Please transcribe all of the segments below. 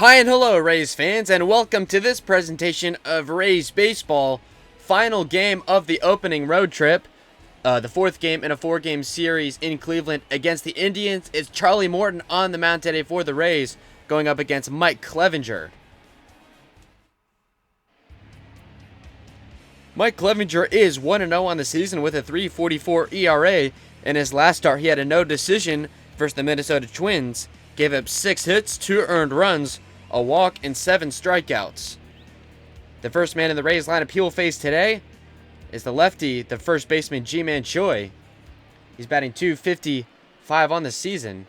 Hi and hello, Rays fans, and welcome to this presentation of Rays Baseball. Final game of the opening road trip. The fourth game in a four-game series in Cleveland against the Indians. It's Charlie Morton on the mound today for the Rays, going up against Mike Clevinger. Mike Clevinger is 1-0 on the season with a 3.44 ERA. In his last start, he had a no decision versus the Minnesota Twins. Gave up 6 hits, 2 earned runs, a walk, and 7 strikeouts. The first man in the Rays lineup he will face today is the lefty, the first baseman Ji-Man Choi. He's batting .255 on the season.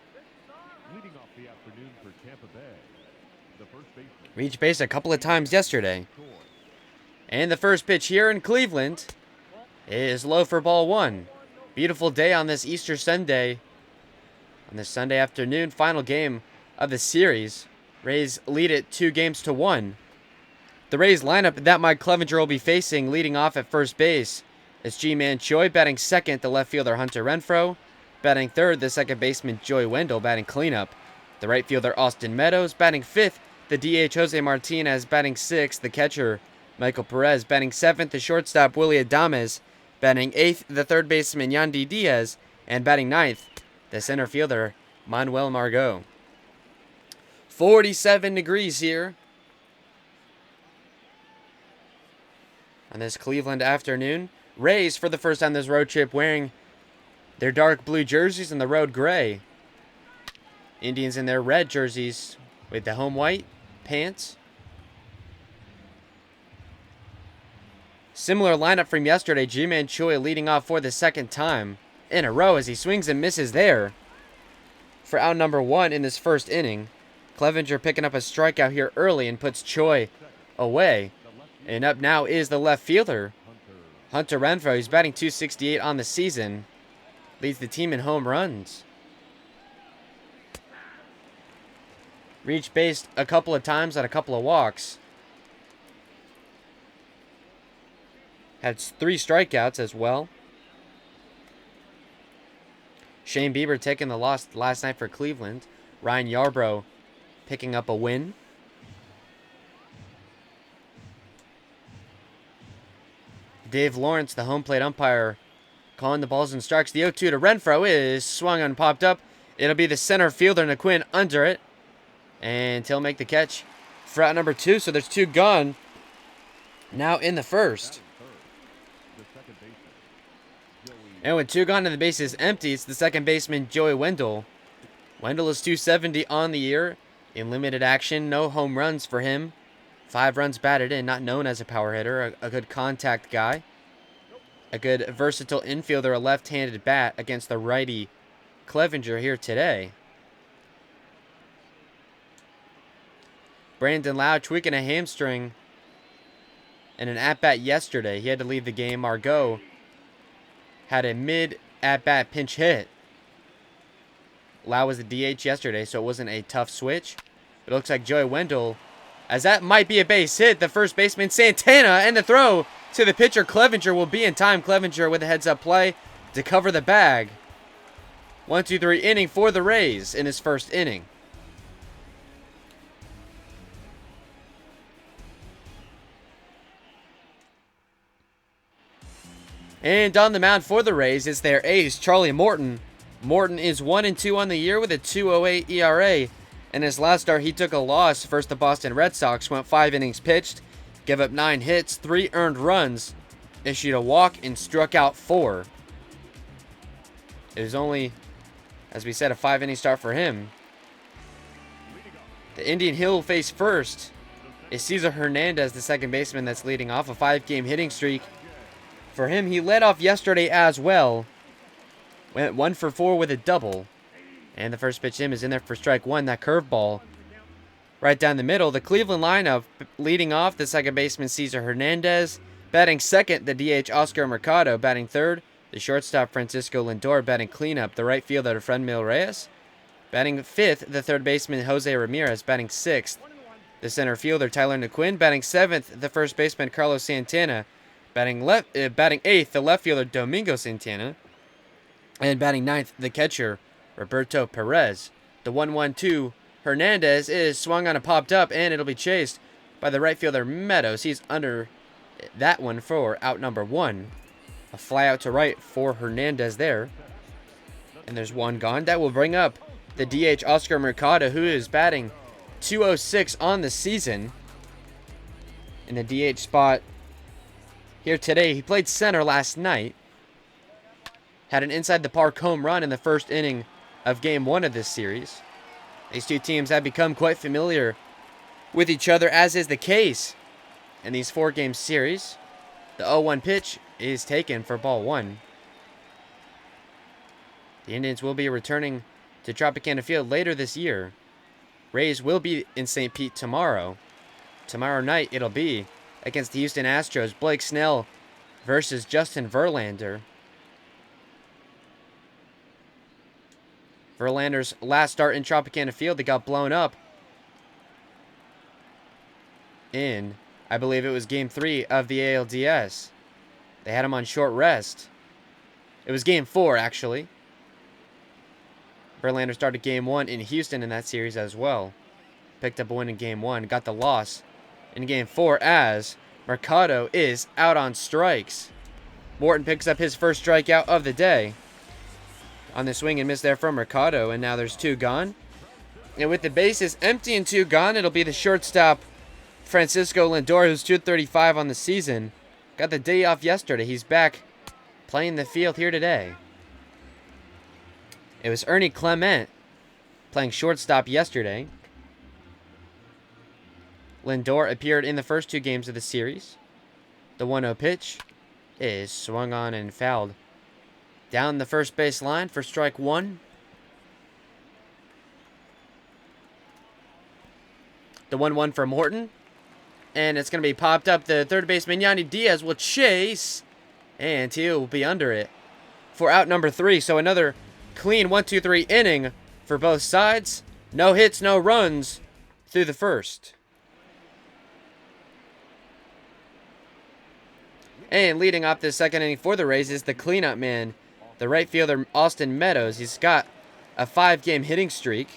Reached base a couple of times yesterday. And the first pitch here in Cleveland is low for ball 1. Beautiful day on this Easter Sunday. On this Sunday afternoon, final game of the series. Rays lead it 2-1. The Rays lineup that Mike Clevinger will be facing leading off at first base is Ji-Man Choi, batting second, the left fielder Hunter Renfroe. Batting third, the second baseman Joey Wendell, batting cleanup. The right fielder Austin Meadows, batting fifth, the DH Jose Martinez, batting sixth, the catcher Michael Perez, batting seventh, the shortstop Willy Adames, batting eighth, the third baseman Yandy Diaz, and batting ninth, the center fielder Manuel Margot. 47 degrees here on this Cleveland afternoon. Rays, for the first time this road trip, wearing their dark blue jerseys and the road gray. Indians in their red jerseys with the home white pants. Similar lineup from yesterday. Ji-Man Choi leading off for the second time in a row as he swings and misses there for out number 1 in this first inning. Clevinger picking up a strikeout here early and puts Choi away. And up now is the left fielder, Hunter Renfroe. He's batting .268 on the season. Leads the team in home runs. Reached base a couple of times on a couple of walks. Had 3 strikeouts as well. Shane Bieber taking the loss last night for Cleveland. Ryan Yarbrough picking up a win. Dave Lawrence, the home plate umpire, calling the balls and strikes. The 0-2 to Renfroe is swung and popped up. It'll be the center fielder Naquin under it. And he'll make the catch for out number 2. So there's 2 gone now in the first. And with 2 gone and the base is empty, it's the second baseman Joey Wendell. Wendell is .270 on the year in limited action. No home runs for him. 5 runs batted in, not known as a power hitter. A good contact guy. A good versatile infielder, a left-handed bat against the righty Clevinger here today. Brandon Lau tweaking a hamstring in an at-bat yesterday. He had to leave the game. Margot had a mid-at-bat pinch hit. Lau was the DH yesterday, so it wasn't a tough switch. It looks like Joey Wendell, as that might be a base hit. The first baseman Santana, and the throw to the pitcher Clevinger will be in time. Clevinger with a heads-up play to cover the bag. 1-2-3 inning for the Rays in his first inning. And on the mound for the Rays is their ace, Charlie Morton. Morton is 1-2 on the year with a 2.08 ERA. In his last start, he took a loss versus the Boston Red Sox. Went 5 innings pitched, gave up 9 hits, 3 earned runs, issued a walk, and struck out 4. It was only, as we said, a 5-inning start for him. The Indian he'll face first is Cesar Hernandez, the second baseman that's leading off a 5-game hitting streak. For him, he led off yesterday as well. Went 1 for 4 with a double. And the first pitch to him is in there for strike 1. That curveball right down the middle. The Cleveland lineup leading off, the second baseman Cesar Hernandez. Batting second, the DH Oscar Mercado. Batting third, the shortstop Francisco Lindor. Batting cleanup, the right fielder Franmil Reyes. Batting fifth, the third baseman Jose Ramirez. Batting sixth, the center fielder Tyler Naquin. Batting seventh, the first baseman Carlos Santana. Batting eighth, the left fielder Domingo Santana. And batting ninth, the catcher Roberto Perez. The 1-1-2 Hernandez is swung on and popped up, and it'll be chased by the right fielder Meadows. He's under that one for out number 1. A fly out to right for Hernandez there. And there's one gone. That will bring up the DH Oscar Mercado, who is batting .206 on the season in the DH spot here today. He played center last night. Had an inside the park home run in the first inning of game 1 of this series. These two teams have become quite familiar with each other, as is the case in these 4-game series. The 0-1 pitch is taken for ball 1. The Indians will be returning to Tropicana Field later this year. Rays will be in St. Pete tomorrow. Tomorrow night it'll be against the Houston Astros. Blake Snell versus Justin Verlander. Verlander's last start in Tropicana Field, they got blown up in, I believe it was game 3 of the ALDS. They had him on short rest. It was game 4, actually. Verlander started game 1 in Houston in that series as well. Picked up a win in game 1. Got the loss in game 4 as Mercado is out on strikes. Morton picks up his first strikeout of the day on the swing and miss there from Mercado. And now there's 2 gone. And with the bases empty and 2 gone, it'll be the shortstop Francisco Lindor, who's .235 on the season. Got the day off yesterday. He's back playing the field here today. It was Ernie Clement playing shortstop yesterday. Lindor appeared in the first 2 games of the series. The 1-0 pitch is swung on and fouled down the first base line for strike 1. The 1-1 for Morton. And it's going to be popped up. The third baseman, Yandy Diaz, will chase. And he will be under it for out number 3. So another clean 1-2-3 inning for both sides. No hits, no runs through the first. And leading off this second inning for the Rays is the cleanup man, the right fielder Austin Meadows. He's got a 5-game hitting streak.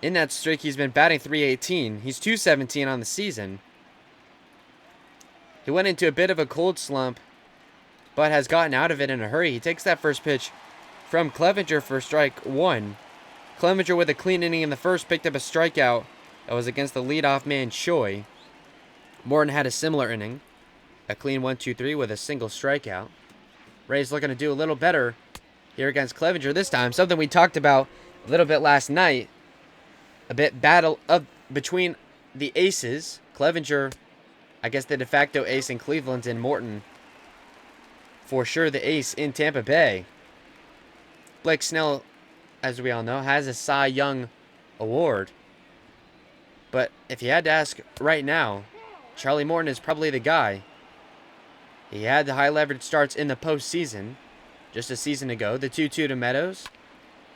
In that streak, he's been batting .318. He's .217 on the season. He went into a bit of a cold slump, but has gotten out of it in a hurry. He takes that first pitch from Clevenger for strike 1. Clevenger with a clean inning in the first picked up a strikeout that was against the leadoff man Choi. Morton had a similar inning. A clean 1-2-3 with a single strikeout. Rays looking to do a little better here against Clevenger this time. Something we talked about a little bit last night. A bit battle of between the aces. Clevenger, I guess the de facto ace in Cleveland, and Morton, for sure the ace in Tampa Bay. Blake Snell, as we all know, has a Cy Young award. But if you had to ask right now, Charlie Morton is probably the guy. He had the high leverage starts in the postseason just a season ago. The 2-2 to Meadows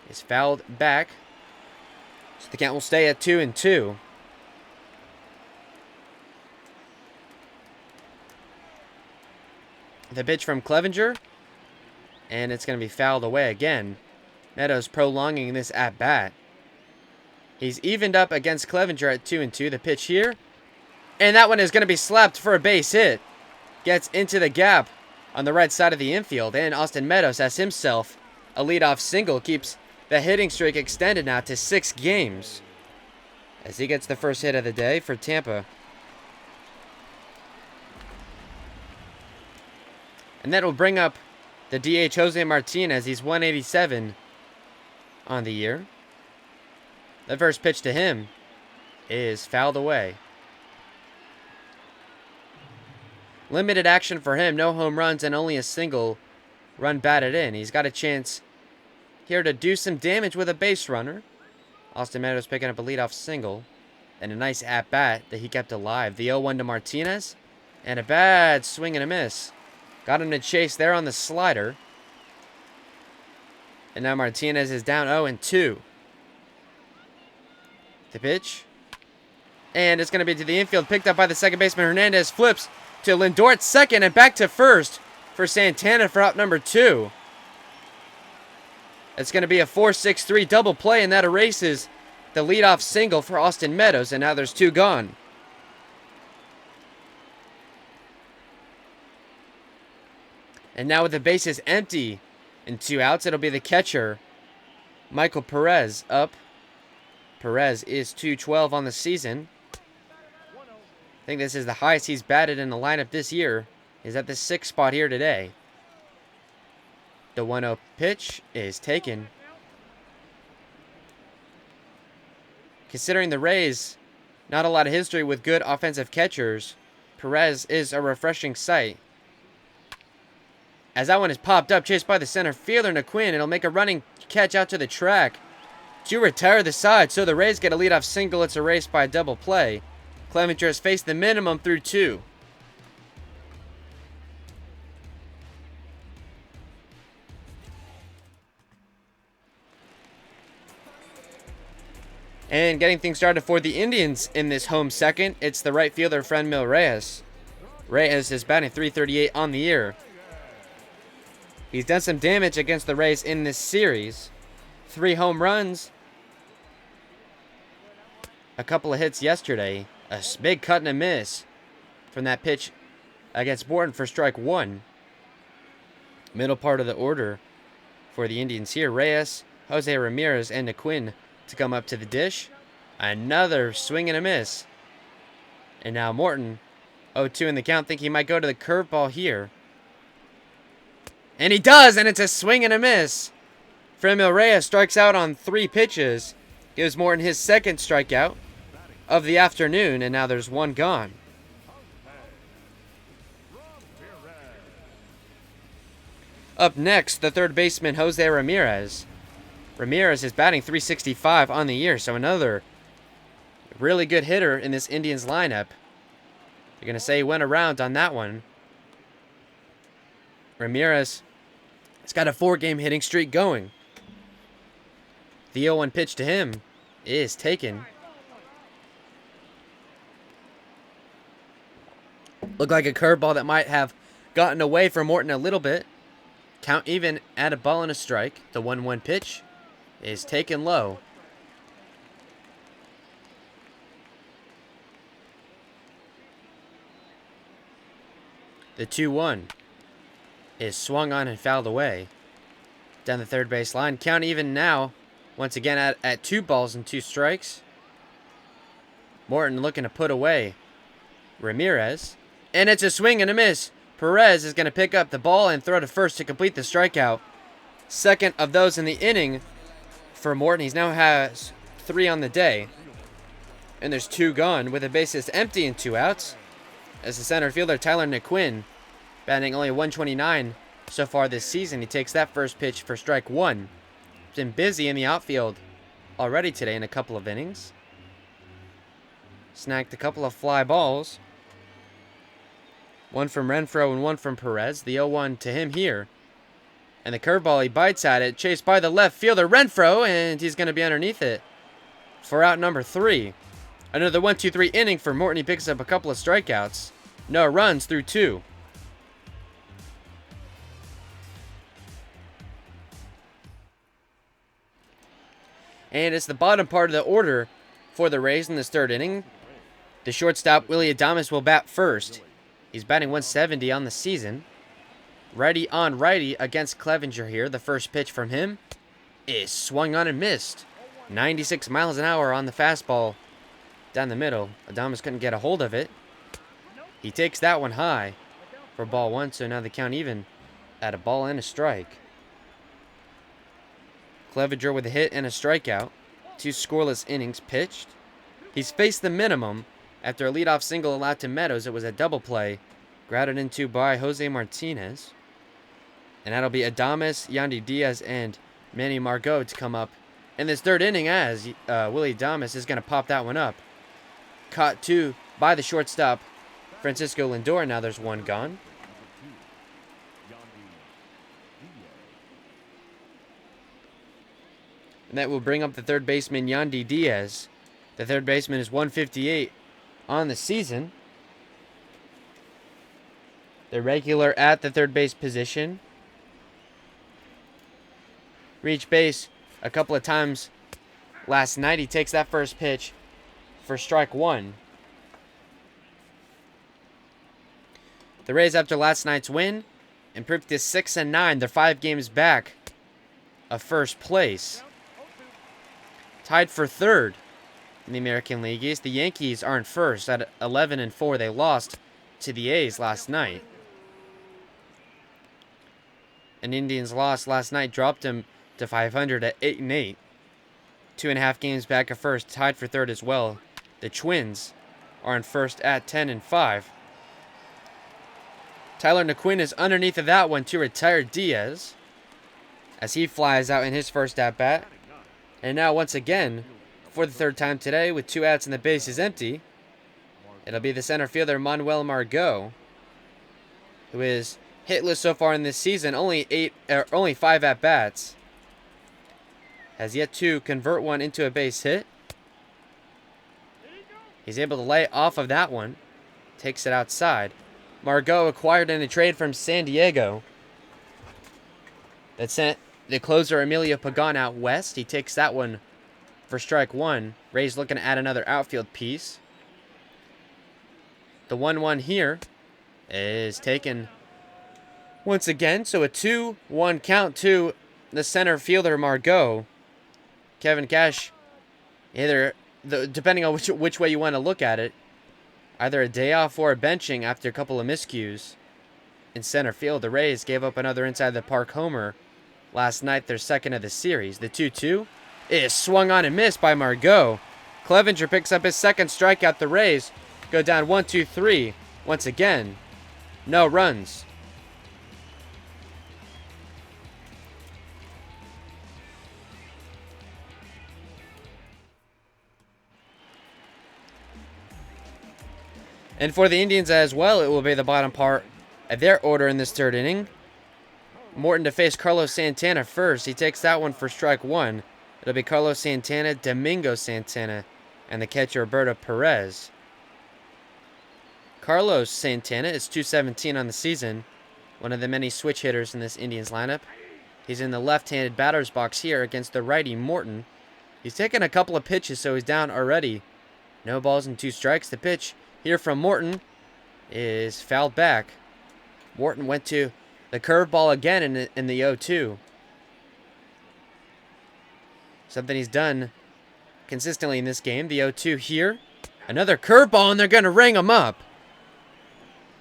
is fouled back. So the count will stay at 2-2. The pitch from Clevenger, and it's going to be fouled away again. Meadows prolonging this at-bat. He's evened up against Clevenger at 2-2. The pitch here, and that one is going to be slapped for a base hit. Gets into the gap on the right side of the infield, and Austin Meadows has himself a leadoff single. Keeps the hitting streak extended now to 6 games as he gets the first hit of the day for Tampa. And that will bring up the DH Jose Martinez. He's 187 on the year. The first pitch to him is fouled away. Limited action for him. No home runs and only a single run batted in. He's got a chance here to do some damage with a base runner. Austin Meadows picking up a leadoff single. And a nice at-bat that he kept alive. The 0-1 to Martinez. And a bad swing and a miss. Got him to chase there on the slider. And now Martinez is down 0-2. The pitch. And it's going to be to the infield. Picked up by the second baseman. Hernandez flips to Lindor at second and back to first for Santana for out number 2. It's going to be a 4-6-3 double play, and that erases the leadoff single for Austin Meadows, and now there's 2 gone. And now with the bases empty and 2 outs, it'll be the catcher, Michael Perez, up. Perez is .212 on the season. I think this is the highest he's batted in the lineup this year. He's at the 6th spot here today. The 1-0 pitch is taken. Considering the Rays, not a lot of history with good offensive catchers, Perez is a refreshing sight. As that one is popped up, chased by the center fielder, Naquin. It'll make a running catch out to the track to retire the side. So the Rays get a leadoff single. It's erased by a double play. Clevenger has faced the minimum through 2. And getting things started for the Indians in this home second, it's the right fielder, Franmil Reyes. Reyes is batting .338 on the year. He's done some damage against the Rays in this series. 3 home runs. A couple of hits yesterday. A big cut and a miss from that pitch against Morton for strike 1. Middle part of the order for the Indians here. Reyes, Jose Ramirez, and Naquin to come up to the dish. Another swing and a miss. And now Morton, 0-2 in the count. Think he might go to the curveball here. And he does, and it's a swing and a miss. Franmil Reyes strikes out on 3 pitches. Gives Morton his 2nd strikeout of the afternoon, and now there's 1 gone. Up next, the 3rd baseman, Jose Ramirez. Ramirez is batting .365 on the year, so another really good hitter in this Indians lineup. You're going to say he went around on that one. Ramirez has got a 4-game hitting streak going. The 0-1 pitch to him is taken. Looked like a curveball that might have gotten away from Morton a little bit. Count even at a ball and a strike. The 1-1 pitch is taken low. The 2-1 is swung on and fouled away. Down the 3rd base line. Count even now. Once again at 2 balls and 2 strikes. Morton looking to put away Ramirez. And it's a swing and a miss. Perez is going to pick up the ball and throw to first to complete the strikeout. 2nd of those in the inning for Morton. He now has 3 on the day. And there's 2 gone with the bases empty and 2 outs. As the center fielder, Tyler Naquin, batting only .129 so far this season. He takes that first pitch for strike 1. Been busy in the outfield already today in a couple of innings. Snagged a couple of fly balls. 1 from Renfroe and 1 from Perez. The 0-1 to him here. And the curveball, he bites at it. Chased by the left fielder, Renfroe, and he's going to be underneath it for out number 3. Another 1-2-3 inning for Morton. He picks up a couple of strikeouts. No runs through 2. And it's the bottom part of the order for the Rays in this 3rd inning. The shortstop, Willy Adames, will bat first. He's batting .170 on the season. Righty on righty against Clevenger here. The first pitch from him is swung on and missed. 96 miles an hour on the fastball down the middle. Adames couldn't get a hold of it. He takes that one high for ball 1, so now the count even at a ball and a strike. Clevenger with a hit and a strikeout. 2 scoreless innings pitched. He's faced the minimum after a leadoff single allowed to Meadows. It was a double play, grounded into by Jose Martinez. And that'll be Adames, Yandy Diaz, and Manny Margot to come up in this 3rd inning as Willy Adames is going to pop that one up. Caught 2 by the shortstop, Francisco Lindor. Now there's 1 gone. And that will bring up the 3rd baseman, Yandy Diaz. The 3rd baseman is .158 on the season. The regular at the 3rd base position. Reached base a couple of times last night. He takes that first pitch for strike one. The Rays, after last night's win, improved to 6-9. They're 5 games back of first place. Tied for third in the American League East. The Yankees aren't first at 11-4. They lost to the A's last night. And Indians' loss last night dropped them to 500 at 8-8. 2.5 games back of first, tied for third as well. The Twins are in first at 10-5. Tyler McQuinn is underneath of that one to retire Diaz as he flies out in his first at-bat. And now once again, for the third time today, with 2 outs and the base is empty, it'll be the center fielder Manuel Margot, who is hitless so far in this season, only 5 at-bats. Has yet to convert one into a base hit. He's able to lay off of that one. Takes it outside. Margot acquired in a trade from San Diego that sent the closer Emilio Pagan out west. He takes that one for strike one. Rays looking to add another outfield piece. The 1-1 here is taken once again. So a 2-1 count to the center fielder Margot. Kevin Cash, depending on which way you want to look at it, either a day off or a benching after a couple of miscues in center field. The Rays gave up another inside the park homer last night, their second of the series. The 2-2 is swung on and missed by Margot. Clevenger picks up his second strikeout. The Rays go down 1-2-3 once again. No runs. And for the Indians as well, it will be the bottom part of their order in this third inning. Morton to face Carlos Santana first. He takes that one for strike one. It'll be Carlos Santana, Domingo Santana, and the catcher Roberto Perez. Carlos Santana is .217 on the season. One of the many switch hitters in this Indians lineup. He's in the left-handed batter's box here against the righty Morton. He's taken a couple of pitches, so he's down already. No balls and 2 strikes. The pitch here from Morton is fouled back. Morton went to the curveball again in the 0-2. Something he's done consistently in this game. The 0-2 here. Another curveball, and they're going to ring him up.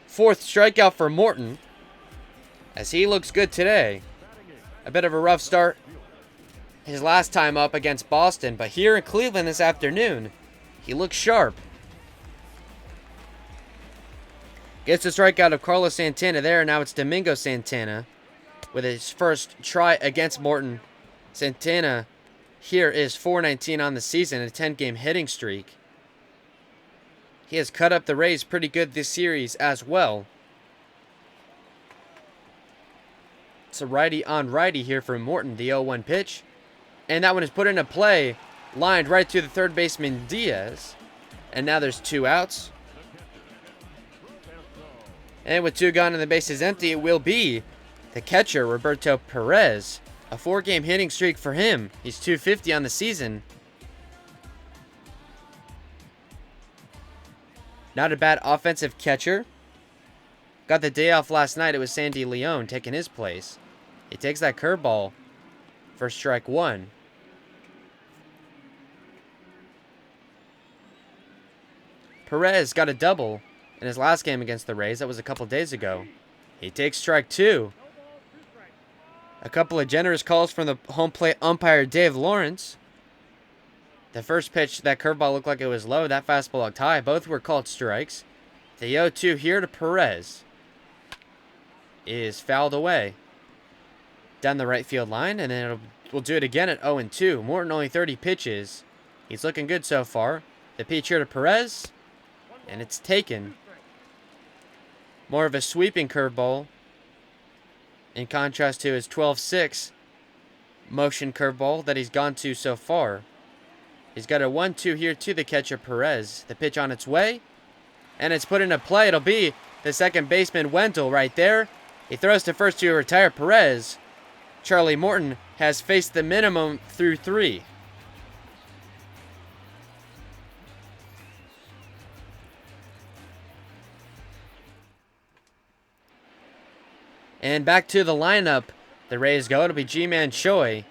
4th strikeout for Morton, as he looks good today. A bit of a rough start his last time up against Boston, but here in Cleveland this afternoon, he looks sharp. Gets a strikeout of Carlos Santana there. Now it's Domingo Santana with his first try against Morton. Santana here is .419 on the season, a 10-game hitting streak. He has cut up the Rays pretty good this series as well. It's a righty on righty here for Morton. The 0-1 pitch. And that one is put into play. Lined right to the third baseman Diaz. And now there's 2 outs. And with 2 gone and the base is empty, it will be the catcher, Roberto Perez. A 4-game hitting streak for him. He's .250 on the season. Not a bad offensive catcher. Got the day off last night. It was Sandy Leon taking his place. He takes that curveball for strike one. Perez got a double in his last game against the Rays. That was a couple days ago. He takes strike two. A couple of generous calls from the home plate umpire, Dave Lawrence. The first pitch, that curveball looked like it was low. That fastball looked high. Both were called strikes. The 0-2 here to Perez is fouled away down the right field line, and then we'll do it again at 0-2. Morton only 30 pitches. He's looking good so far. The pitch here to Perez, and it's taken. More of a sweeping curveball in contrast to his 12-6 motion curveball that he's gone to so far. He's got a 1-2 here to the catcher, Perez. The pitch on its way, and it's put into play. It'll be the second baseman, Wendell, right there. He throws to first to retire Perez. Charlie Morton has faced the minimum through 3. And back to the lineup. The Rays go. It'll be G-Man Choi.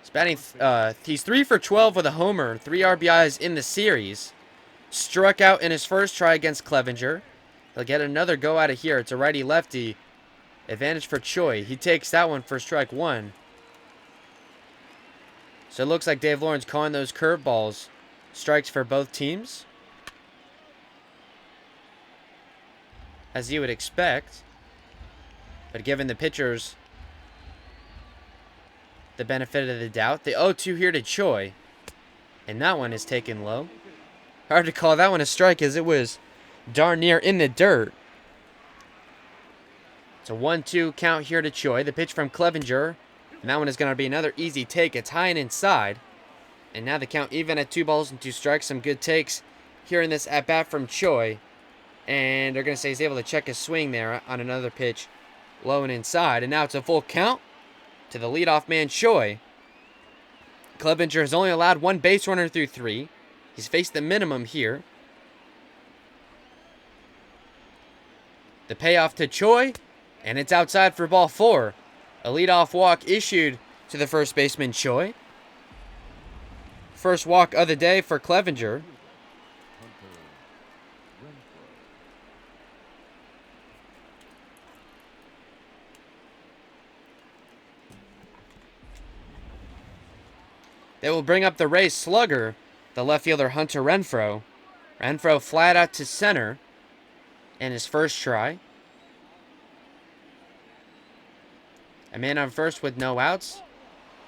He's batting. He's 3 for 12 with a homer, 3 RBIs in the series. Struck out in his first try against Clevenger. He'll get another go out of here. It's a righty-lefty. Advantage for Choi. He takes that one for strike 1. So it looks like Dave Lawrence calling those curveballs. Strikes for both teams, as you would expect. But given the pitchers the benefit of the doubt, the 0-2 here to Choi. And that one is taken low. Hard to call that one a strike as it was darn near in the dirt. It's a 1-2 count here to Choi. The pitch from Clevenger. And that one is going to be another easy take. It's high and inside. And now the count even at 2 balls and 2 strikes. Some good takes here in this at-bat from Choi. And they're going to say he's able to check his swing there on another pitch. Low and inside. And now it's a full count to the leadoff man, Choi. Clevenger has only allowed 1 base runner through 3. He's faced the minimum here. The payoff to Choi. And it's outside for ball 4. A leadoff walk issued to the first baseman, Choi. First walk of the day for Clevenger. They will bring up the Rays slugger, the left fielder Hunter Renfroe. Renfroe flat out to center in his first try. A man on first with no outs.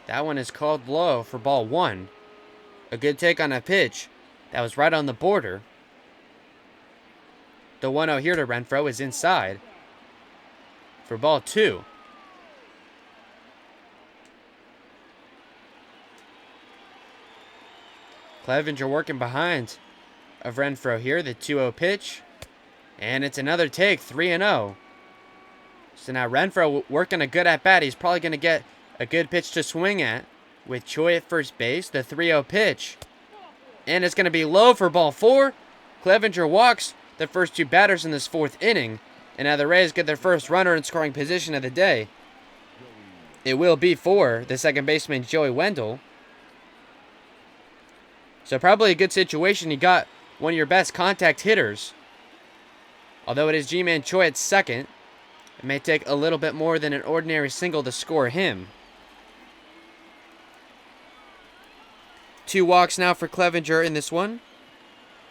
That one is called low for ball 1. A good take on a pitch that was right on the border. The 1-0 here to Renfroe is inside for ball 2. Clevenger working behind of Renfroe here. The 2-0 pitch. And it's another take, 3-0. So now Renfroe working a good at-bat. He's probably going to get a good pitch to swing at with Choi at first base. The 3-0 pitch. And it's going to be low for ball 4. Clevenger walks the first 2 batters in this 4th inning. And now the Rays get their first runner in scoring position of the day. It will be for the second baseman, Joey Wendell. So probably a good situation. You got one of your best contact hitters. Although it is G-Man Choi at second. It may take a little bit more than an ordinary single to score him. 2 walks now for Clevenger in this one.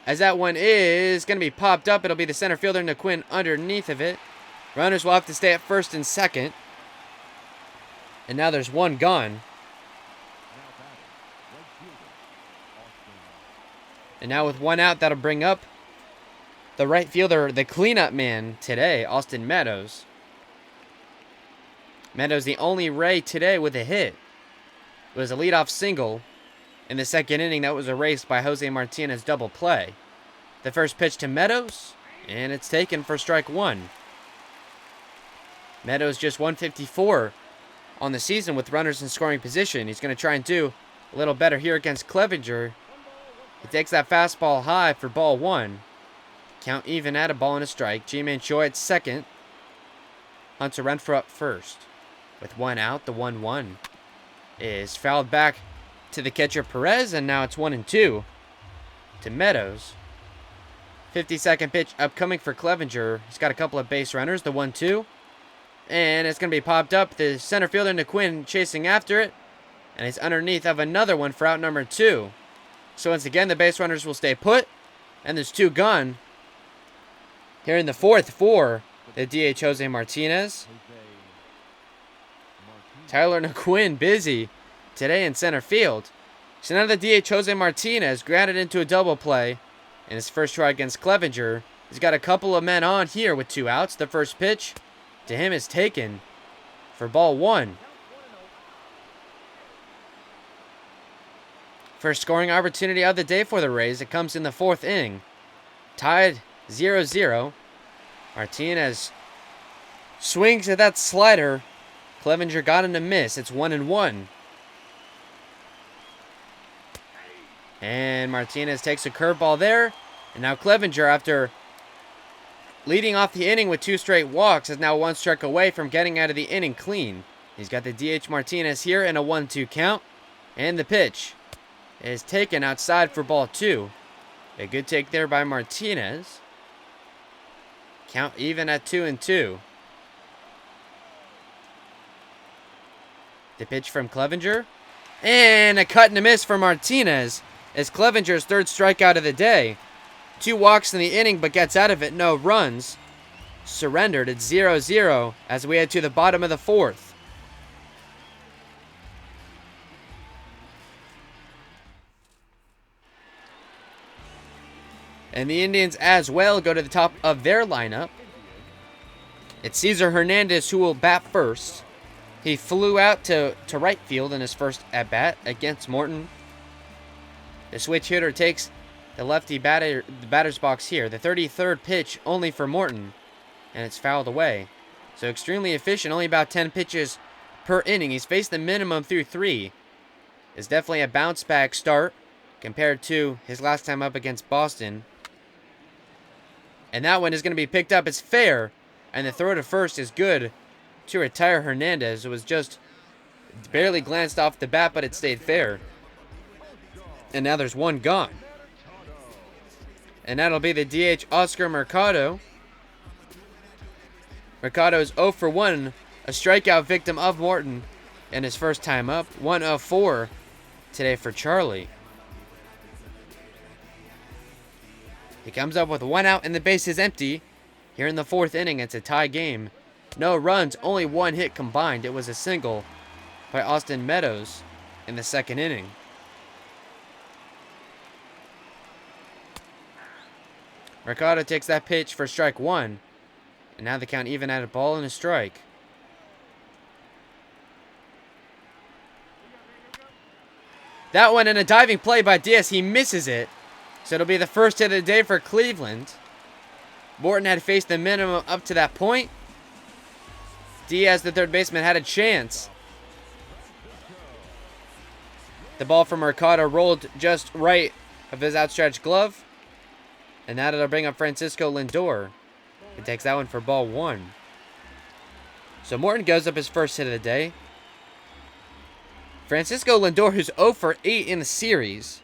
As that one is going to be popped up, it'll be the center fielder, Naquin, underneath of it. Runners will have to stay at first and second. And now there's 1 gone. And now with 1 out, that'll bring up the right fielder, the cleanup man today, Austin Meadows. Meadows, the only Ray today with a hit. It was a leadoff single in the 2nd inning that was erased by Jose Martinez double play. The first pitch to Meadows, and it's taken for strike 1. Meadows just 154 on the season with runners in scoring position. He's going to try and do a little better here against Clevenger. He takes that fastball high for ball 1. Count even at a ball and a strike. G-Man Choi at second. Hunter Renfroe up first. With 1 out, the 1-1 is fouled back to the catcher Perez, and now it's 1-2 to Meadows. 52nd pitch upcoming for Clevenger. He's got a couple of base runners, the 1-2. And it's going to be popped up. The center fielder, Naquin, chasing after it. And he's underneath of another one for out number 2. So once again, the base runners will stay put. And there's 2 gone here in the 4th for the DH Jose Martinez. Tyler Naquin busy today in center field. So now the DH Jose Martinez grounded into a double play in his first try against Clevenger. He's got a couple of men on here with 2 outs. The first pitch to him is taken for ball 1. First scoring opportunity of the day for the Rays. It comes in the 4th inning. Tied 0-0. Martinez swings at that slider. Clevenger got him to miss. It's 1-1. And Martinez takes a curveball there. And now Clevenger, after leading off the inning with 2 straight walks, is now 1 strike away from getting out of the inning clean. He's got the DH Martinez here in a 1-2 count. And the pitch is taken outside for ball 2. A good take there by Martinez. Count even at 2-2. The pitch from Clevenger. And a cut and a miss for Martinez. As Clevenger's 3rd strikeout of the day. 2 walks in the inning, but gets out of it. No runs. Surrendered at 0-0 as we head to the bottom of the 4th. And the Indians as well go to the top of their lineup. It's Cesar Hernandez who will bat first. He flew out to right field in his first at-bat against Morton. The switch hitter takes the lefty batter's box here. The 33rd pitch only for Morton. And it's fouled away. So extremely efficient. Only about 10 pitches per inning. He's faced the minimum through 3. It's definitely a bounce-back start compared to his last time up against Boston. And that one is going to be picked up as fair. And the throw to first is good to retire Hernandez. It was just barely glanced off the bat, but it stayed fair. And now there's 1 gone. And that'll be the DH Oscar Mercado. Mercado is 0 for 1, a strikeout victim of Morton in his first time up. 1 of 4 today for Charlie. He comes up with 1 out and the base is empty. Here in the 4th inning, it's a tie game. No runs, only 1 hit combined. It was a single by Austin Meadows in the 2nd inning. Mercado takes that pitch for strike 1. And now the count even at a ball and a strike. That one in a diving play by Diaz. He misses it. So it'll be the first hit of the day for Cleveland. Morton had faced the minimum up to that point. Diaz, the 3rd baseman, had a chance. The ball from Mercado rolled just right of his outstretched glove. And now it'll bring up Francisco Lindor. He takes that one for ball 1. So Morton goes up his first hit of the day. Francisco Lindor, who's 0 for 8 in the series.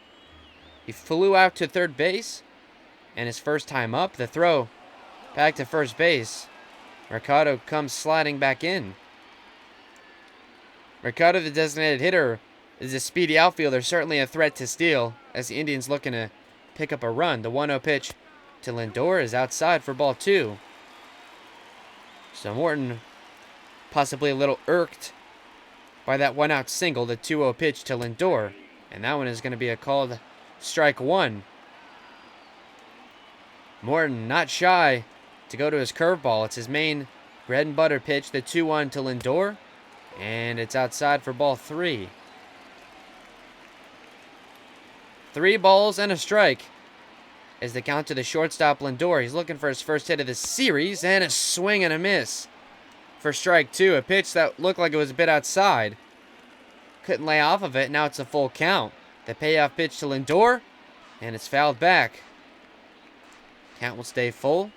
He flew out to 3rd base. And his first time up, the throw back to first base. Mercado comes sliding back in. Mercado, the designated hitter, is a speedy outfielder, certainly a threat to steal, as the Indians looking to pick up a run. The 1-0 pitch to Lindor is outside for ball 2. So Morton possibly a little irked by that 1-out single, the 2-0 pitch to Lindor. And that one is going to be a called strike 1. Morton not shy to go to his curveball. It's his main bread and butter pitch, the 2-1 to Lindor. And it's outside for ball 3. 3 balls and a strike is the count to the shortstop Lindor. He's looking for his first hit of the series, and a swing and a miss for strike 2. A pitch that looked like it was a bit outside. Couldn't lay off of it. Now it's a full count. The payoff pitch to Lindor, and it's fouled back. Count will stay full.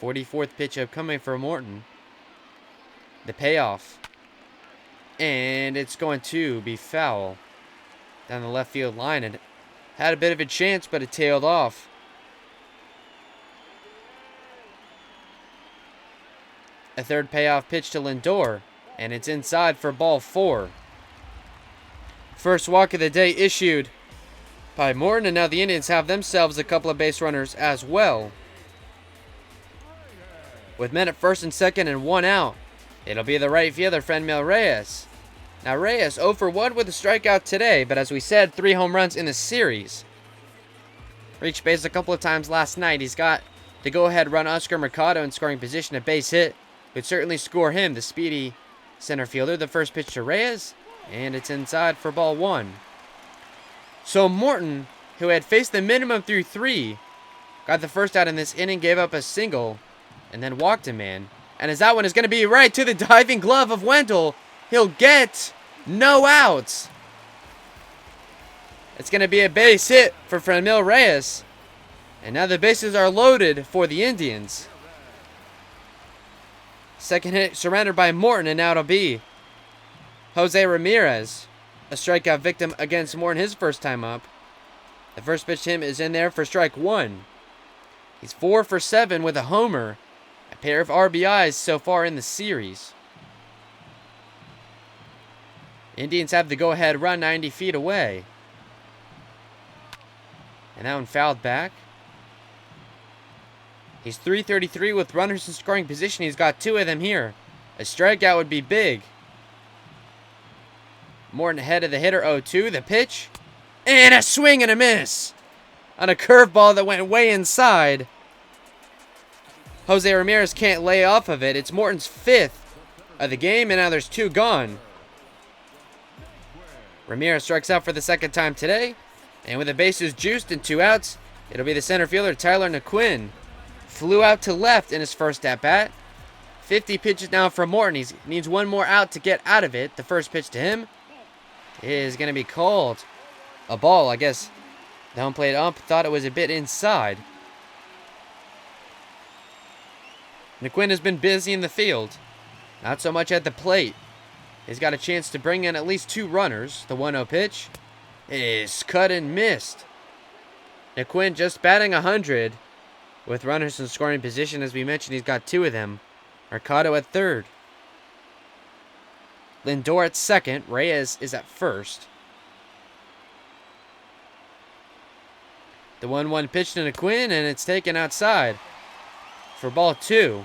44th pitch upcoming for Morton. The payoff. And it's going to be foul down the left field line. And had a bit of a chance, but it tailed off. A 3rd payoff pitch to Lindor. And it's inside for ball 4. First walk of the day issued by Morton. And now the Indians have themselves a couple of base runners as well. With men at first and second and 1 out, it'll be the right fielder, Franmil Reyes. Now Reyes 0 for 1 with a strikeout today, but as we said, 3 home runs in the series. Reached base a couple of times last night. He's got the go-ahead run Oscar Mercado in scoring position. A base hit would certainly score him, the speedy center fielder. The first pitch to Reyes, and it's inside for ball 1. So Morton, who had faced the minimum through 3, got the first out in this inning, gave up a single, and then walked a man. And as that one is going to be right to the diving glove of Wendell, he'll get no outs. It's going to be a base hit for Franmil Reyes. And now the bases are loaded for the Indians. Second hit surrendered by Morton, and now it'll be Jose Ramirez, a strikeout victim against Morton his first time up. The first pitch to him is in there for strike one. He's 4 for 7 with a homer, a pair of RBIs so far in the series. Indians have the go-ahead run 90 feet away. And that one fouled back. He's 333 with runners in scoring position. He's got 2 of them here. A strikeout would be big. Morton ahead of the hitter, 0-2. The pitch. And a swing and a miss on a curveball that went way inside. Jose Ramirez can't lay off of it. It's Morton's 5th of the game, and now there's 2 gone. Ramirez strikes out for the second time today. And with the bases juiced and 2 outs, it'll be the center fielder, Tyler Naquin. Flew out to left in his first at-bat. 50 pitches now for Morton. He needs 1 more out to get out of it. The first pitch to him is going to be called a ball. I guess the home plate ump thought it was a bit inside. Naquin has been busy in the field. Not so much at the plate. He's got a chance to bring in at least 2 runners. The 1-0 pitch is cut and missed. Naquin just batting 100. With runners in scoring position, as we mentioned, he's got 2 of them. Mercado at third. Lindor at second. Reyes is at first. The 1-1 pitch to Naquin, and it's taken outside for ball 2.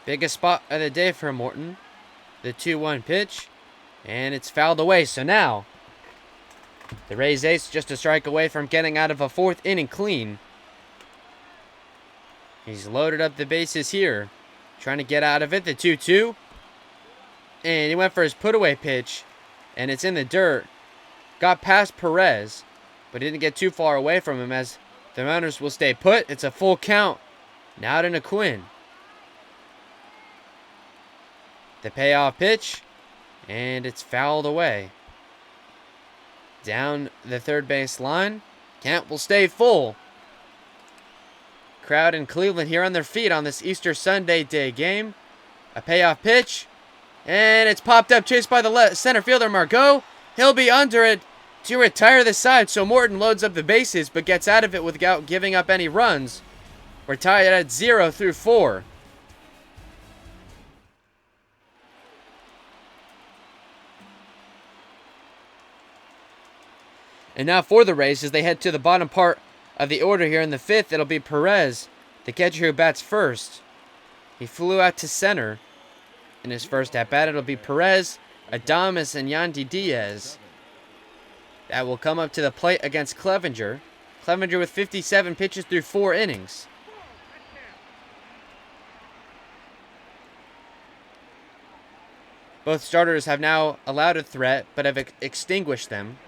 Biggest spot of the day for Morton. The 2-1 pitch, and it's fouled away. So now the Rays ace just a strike away from getting out of a 4th inning clean. He's loaded up the bases here, trying to get out of it. The 2-2. And he went for his put-away pitch, and it's in the dirt. Got past Perez, but didn't get too far away from him as the runners will stay put. It's a full count. Now to Naquin. The payoff pitch, and it's fouled away. Down the third base line. Count will stay full. Crowd in Cleveland here on their feet on this Easter Sunday day game. A payoff pitch. And it's popped up, chased by the center fielder, Margot. He'll be under it to retire the side. So Morton loads up the bases, but gets out of it without giving up any runs. We're tied at 0 through 4. And now for the Rays, as they head to the bottom part of the order here in the 5th, it'll be Perez, the catcher who bats first. He flew out to center in his first at-bat. It'll be Perez, Adames, and Yandy Diaz. That will come up to the plate against Clevenger. Clevenger with 57 pitches through 4 innings. Both starters have now allowed a threat, but have extinguished them.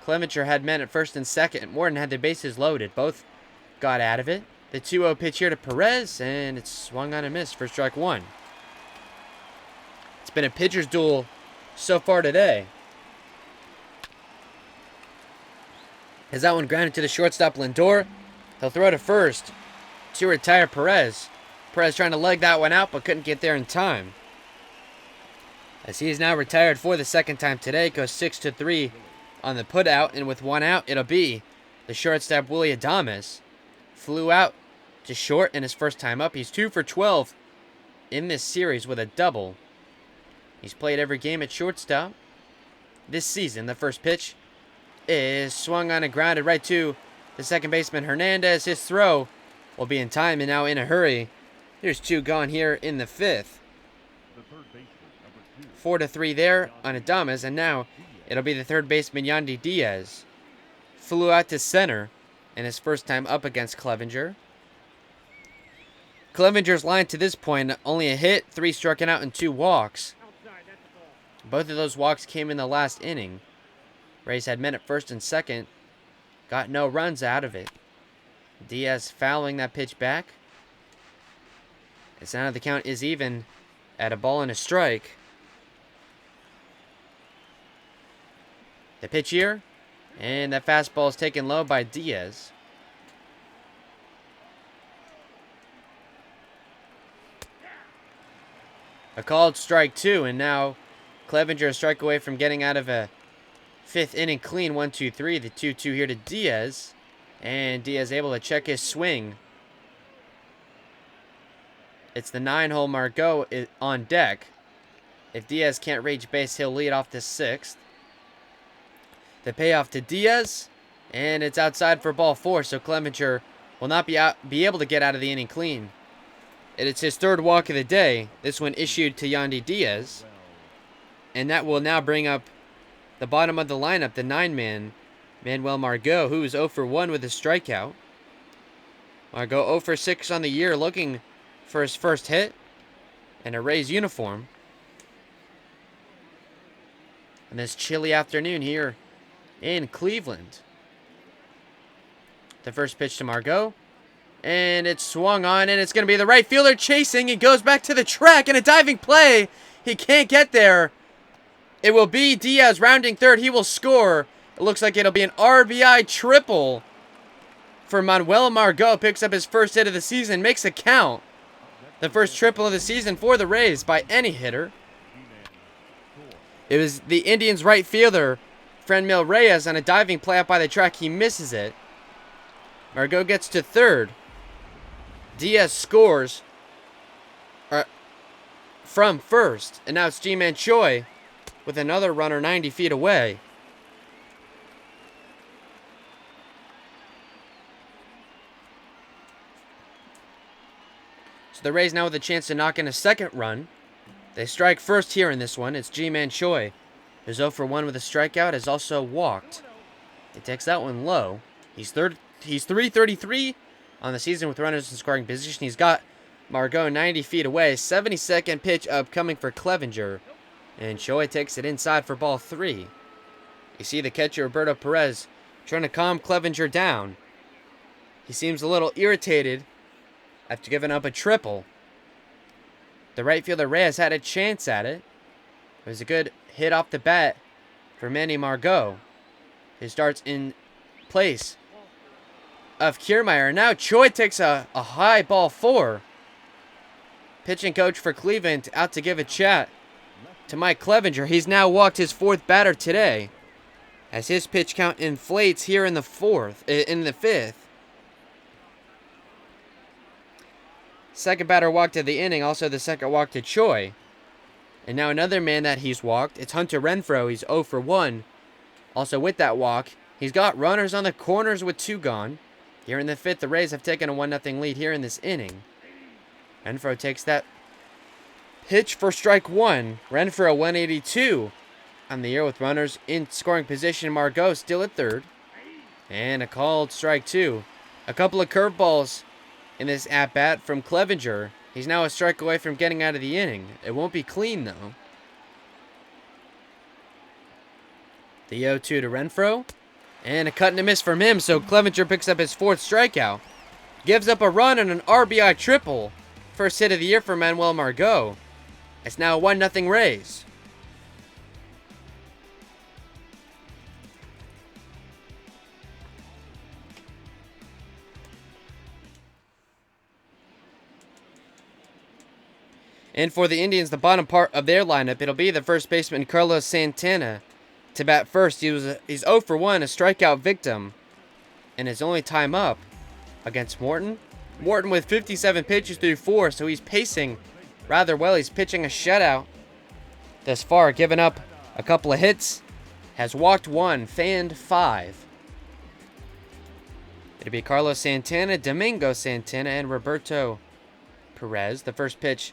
Clevenger had men at first and second. Morton had the bases loaded. Both got out of it. The 2-0 pitch here to Perez, and it's swung on and missed for strike 1. It's been a pitcher's duel so far today. Has that one grounded to the shortstop, Lindor. He'll throw to first to retire Perez. Perez trying to leg that one out, but couldn't get there in time. As he is now retired for the second time today, goes 6-3 on the put out, and with 1 out, it'll be the shortstop Willie Adames. Flew out to short in his first time up. He's 2 for 12 in this series with a double. He's played every game at shortstop this season. The first pitch is swung on and grounded right to the second baseman Hernandez. His throw will be in time, and now in a hurry. There's 2 gone here in the 5th. 4-3 there on Adames, and now it'll be the third baseman Yandy Diaz. Flew out to center in his first time up against Clevenger. Clevenger's line to this point, only a hit, 3 striking out, and 2 walks. Both of those walks came in the last inning. Rays had men at first and second. Got no runs out of it. Diaz fouling that pitch back. It's now the count is even at a ball and a strike. The pitch here. And that fastball is taken low by Diaz. A called strike 2, and now Clevenger a strike away from getting out of a 5th inning clean. 1-2-3. The 2-2 here to Diaz. And Diaz able to check his swing. It's the 9-hole Margot on deck. If Diaz can't reach base, he'll lead off the 6th. The payoff to Diaz, and it's outside for ball 4, so Clevenger will not be able to get out of the inning clean. It's his 3rd walk of the day. This one issued to Yandy Diaz, and that will now bring up the bottom of the lineup, the 9-man, Manuel Margot, who is 0 for 1 with a strikeout. Margot 0 for 6 on the year, looking for his first hit in a Rays uniform. On this chilly afternoon here in Cleveland. The first pitch to Margot. And it's swung on, and it's going to be the right fielder chasing. He goes back to the track in a diving play. He can't get there. It will be Diaz rounding 3rd. He will score. It looks like it'll be an RBI triple for Manuel Margot. Picks up his first hit of the season. Makes a count. The first triple of the season for the Rays by any hitter. It was the Indians' right fielder, Franmil Reyes, on a diving play up by the track. He misses it. Margot gets to 3rd. Diaz scores from 1st. And now it's Ji-Man Choi with another runner 90 feet away. So the Rays now with a chance to knock in a 2nd run. They strike first here in this one. It's Ji-Man Choi, who's 0 for 1 with a strikeout, has also walked. He takes that one low. He's 333 on the season with runners in scoring position. He's got Margot 90 feet away. 72nd pitch upcoming for Clevenger. And Choi takes it inside for ball 3. You see the catcher, Roberto Perez, trying to calm Clevenger down. He seems a little irritated after giving up a triple. The right fielder Reyes had a chance at it. It was a good hit off the bat for Manny Margot. He starts in place of Kiermaier. Now Choi takes a high ball 4. Pitching coach for Cleveland out to give a chat to Mike Clevenger. He's now walked his 4th batter today, as his pitch count inflates here in the 5th. Second batter walked of the inning, also the 2nd walk to Choi. And now another man that he's walked, it's Hunter Renfroe. He's 0 for 1. Also with that walk, he's got runners on the corners with 2 gone. Here in the 5th, the Rays have taken a 1-0 lead here in this inning. Renfroe takes that pitch for strike 1. Renfroe 182 on the year with runners in scoring position. Margot still at 3rd. And a called strike 2. A couple of curveballs in this at-bat from Clevenger. He's now a strike away from getting out of the inning. It won't be clean, though. The 0-2 to Renfroe. And a cut and a miss from him, so Clevenger picks up his 4th strikeout. Gives up a run and an RBI triple. First hit of the year for Manuel Margot. It's now 1-0 Rays. And for the Indians, the bottom part of their lineup, it'll be the first baseman Carlos Santana to bat first. He's 0 for 1, a strikeout victim, and his only time up against Morton. Morton with 57 pitches through 4, so he's pacing rather well. He's pitching a shutout thus far, giving up a couple of hits, has walked 1, fanned 5. It'll be Carlos Santana, Domingo Santana, and Roberto Perez. The first pitch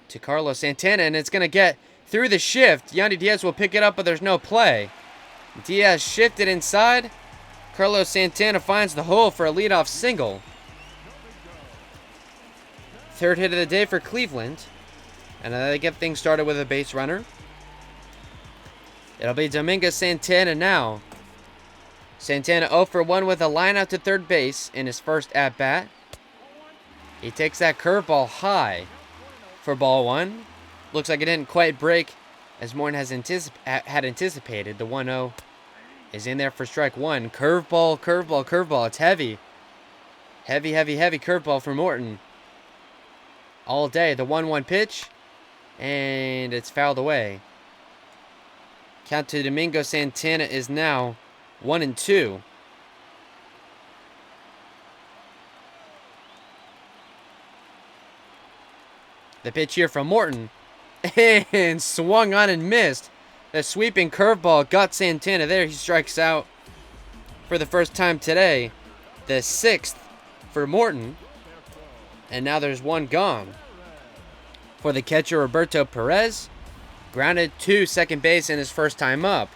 to Carlos Santana, and it's going to get through the shift. Yandy Diaz will pick it up, but there's no play. Diaz shifted inside. Carlos Santana finds the hole for a leadoff single. 3rd hit of the day for Cleveland. And they get things started with a base runner. It'll be Domingo Santana now. Santana 0 for 1 with a line out to 3rd base in his first at-bat. He takes that curveball high for ball 1. Looks like it didn't quite break as Morton had anticipated. The 1-0 is in there for strike one. Curveball, curveball, curveball. It's heavy. Heavy, heavy, heavy curveball for Morton. All day. The 1-1 pitch. And it's fouled away. Count to Domingo Santana is now 1-2. The pitch here from Morton. And swung on and missed. The sweeping curveball got Santana there. He strikes out for the first time today. The 6th for Morton. And now there's one gone. For the catcher, Roberto Perez. Grounded to second base in his first time up.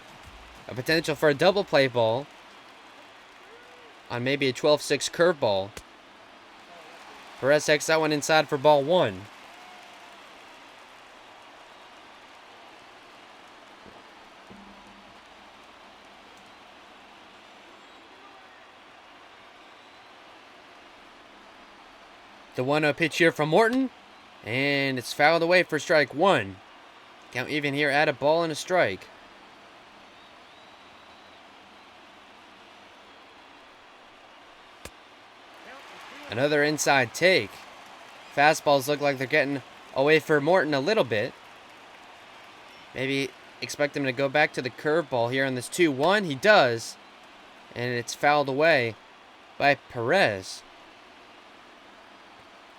A potential for a double play ball on maybe a 12-6 curveball. Perez takes that one inside for ball one. The 1-0 pitch here from Morton. And it's fouled away for strike one. Count even here at a ball and a strike. Another inside take. Fastballs look like they're getting away for Morton a little bit. Maybe expect him to go back to the curveball here on this 2-1. He does. And it's fouled away by Perez.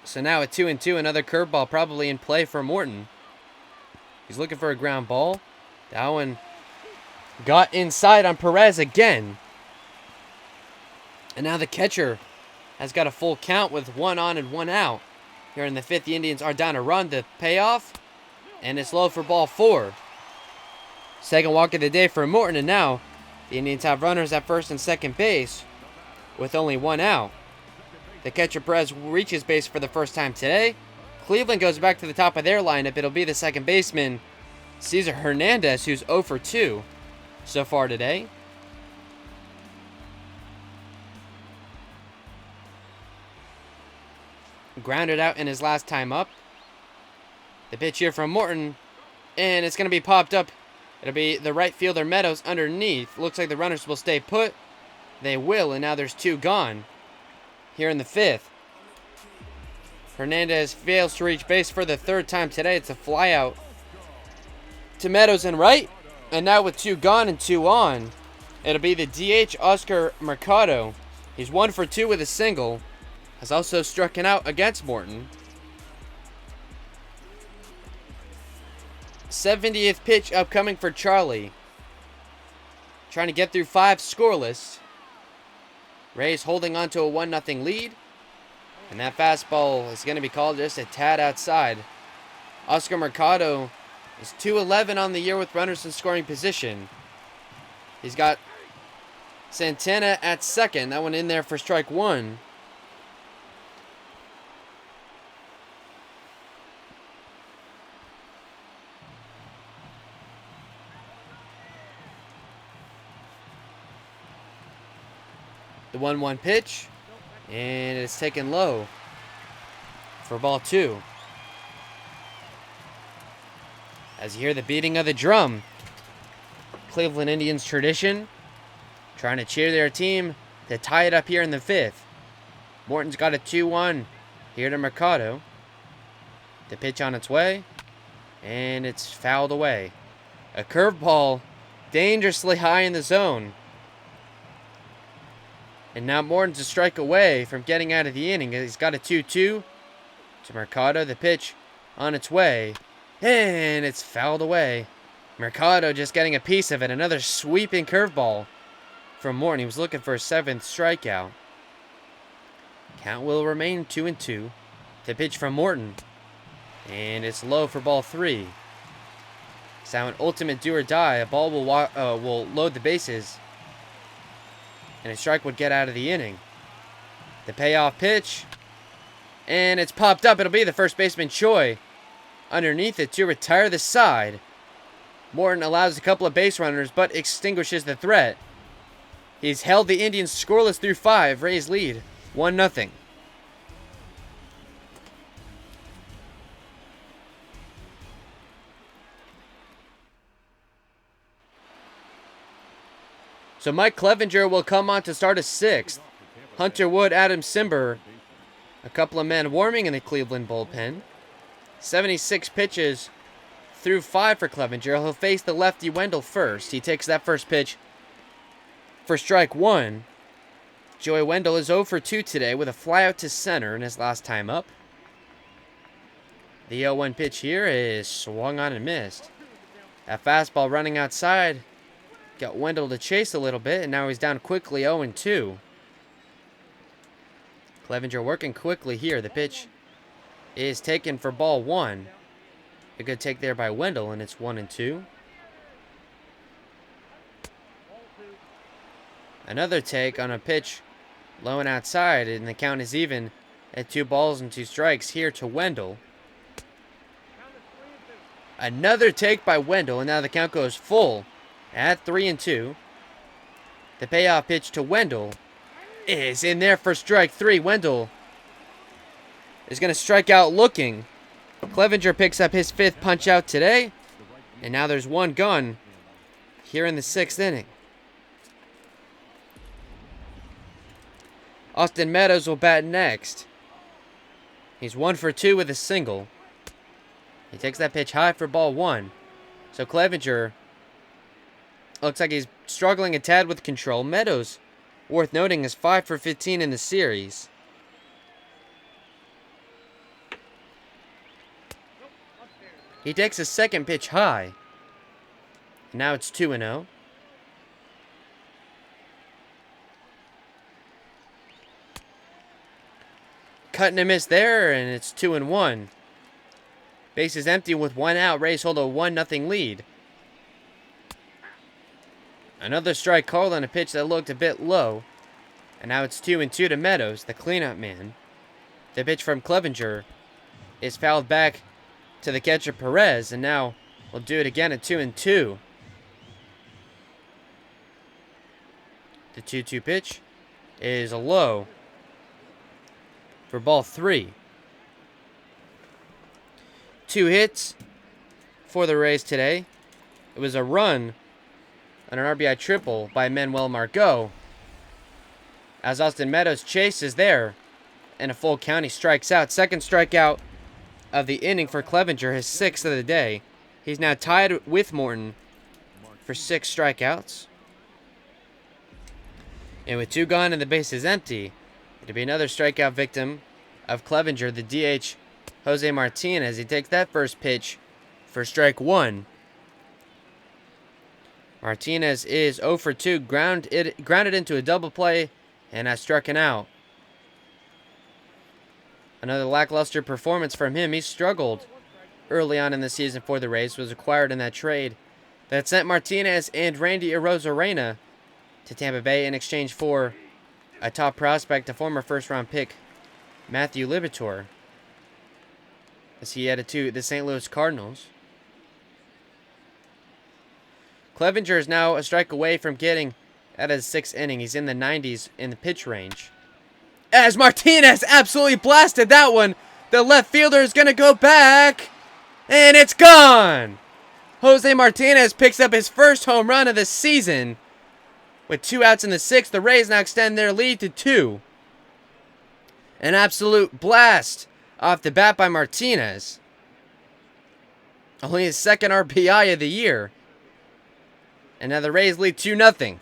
So now at 2-2, another curveball probably in play for Morton. He's looking for a ground ball. That one got inside on Perez again. And now the catcher has got a full count with 1 on and 1 out. Here in the 5th, the Indians are down a run to payoff. And it's low for ball 4. Second walk of the day for Morton. And now the Indians have runners at first and second base with only 1 out. The catcher Perez reaches base for the first time today. Cleveland goes back to the top of their lineup. It'll be the second baseman, Cesar Hernandez, who's 0 for 2 so far today. Grounded out in his last time up. The pitch here from Morton, and it's going to be popped up. It'll be the right fielder Meadows underneath. Looks like the runners will stay put. They will, and now there's 2 gone. Here in the 5th. Hernandez fails to reach base for the 3rd time today. It's a flyout to Meadows and right. And now with 2 gone and 2 on, it'll be the DH Oscar Mercado. He's 1 for 2 with a single. Has also struck out against Morton. 70th pitch upcoming for Charlie. Trying to get through 5 scoreless. Rays holding on to a 1-0 lead. And that fastball is going to be called just a tad outside. Oscar Mercado is 2-11 on the year with runners in scoring position. He's got Santana at second. That one in there for strike one. The 1-1 pitch, and it's taken low for ball 2. As you hear the beating of the drum, Cleveland Indians tradition, trying to cheer their team to tie it up here in the 5th. Morton's got a 2-1 here to Mercado. The pitch on its way, and it's fouled away. A curveball dangerously high in the zone. And now Morton's a strike away from getting out of the inning. He's got a 2-2 to Mercado. The pitch on its way. And it's fouled away. Mercado just getting a piece of it. Another sweeping curveball from Morton. He was looking for a 7th strikeout. Count will remain 2-2. The pitch from Morton. And it's low for ball 3. It's now an ultimate do or die. A ball will load the bases. And a strike would get out of the inning. The payoff pitch. And it's popped up. It'll be the first baseman, Choi, underneath it to retire the side. Morton allows a couple of base runners, but extinguishes the threat. He's held the Indians scoreless through 5. Rays lead 1-0. So Mike Clevenger will come on to start a sixth. Hunter Wood, Adam Simber, a couple of men warming in the Cleveland bullpen. 76 pitches through 5 for Clevenger. He'll face the lefty Wendell first. He takes that first pitch for strike 1. Joey Wendell is 0 for 2 today with a flyout to center in his last time up. The 0-1 pitch here is swung on and missed. That fastball running outside got Wendell to chase a little bit, and now he's down quickly 0-2. Clevenger working quickly here. The pitch is taken for ball 1. A good take there by Wendell, and it's 1-2. Another take on a pitch low and outside, and the count is even at 2 balls and 2 strikes here to Wendell. Another take by Wendell, and now the count goes full at 3-2. The payoff pitch to Wendell is in there for strike 3. Wendell is going to strike out looking. Clevenger picks up his 5th punch out today, and now there's 1 gone here in the 6th inning. Austin Meadows will bat next. He's 1 for 2 with a single. He takes that pitch high for ball 1. So Clevenger looks like he's struggling a tad with control. Meadows, worth noting, is 5 for 15 in the series. He takes a second pitch high. And now it's 2-0. Cut and a miss there, and it's 2-1. Base is empty with 1 out. Rays hold a 1-0 lead. Another strike called on a pitch that looked a bit low. And now it's 2-2 to Meadows, the cleanup man. The pitch from Clevenger is fouled back to the catcher Perez, and now we'll do it again at 2-2. The 2-2 pitch is a low for ball 3. 2 hits for the Rays today. It was a run on an RBI triple by Manuel Margot, as Austin Meadows chases there, and a full count. He strikes out. Second strikeout of the inning for Clevenger, his 6th of the day. He's now tied with Morton for 6 strikeouts. And with 2 gone and the base is empty, it'll be another strikeout victim of Clevenger, the DH Jose Martinez. He takes that first pitch for strike 1. Martinez is 0 for 2, grounded into a double play, and has struck out. Another lackluster performance from him. He struggled early on in the season for the Rays, was acquired in that trade that sent Martinez and Randy Arozarena to Tampa Bay in exchange for a top prospect, a former first-round pick, Matthew Liberatore, as he headed to the St. Louis Cardinals. Clevenger is now a strike away from getting out of the 6th inning. He's in the 90s in the pitch range. As Martinez absolutely blasted that one, the left fielder is going to go back, and it's gone. Jose Martinez picks up his first home run of the season. With 2 outs in the 6th, the Rays now extend their lead to 2. An absolute blast off the bat by Martinez. Only his 2nd RBI of the year. And now the Rays lead 2-0.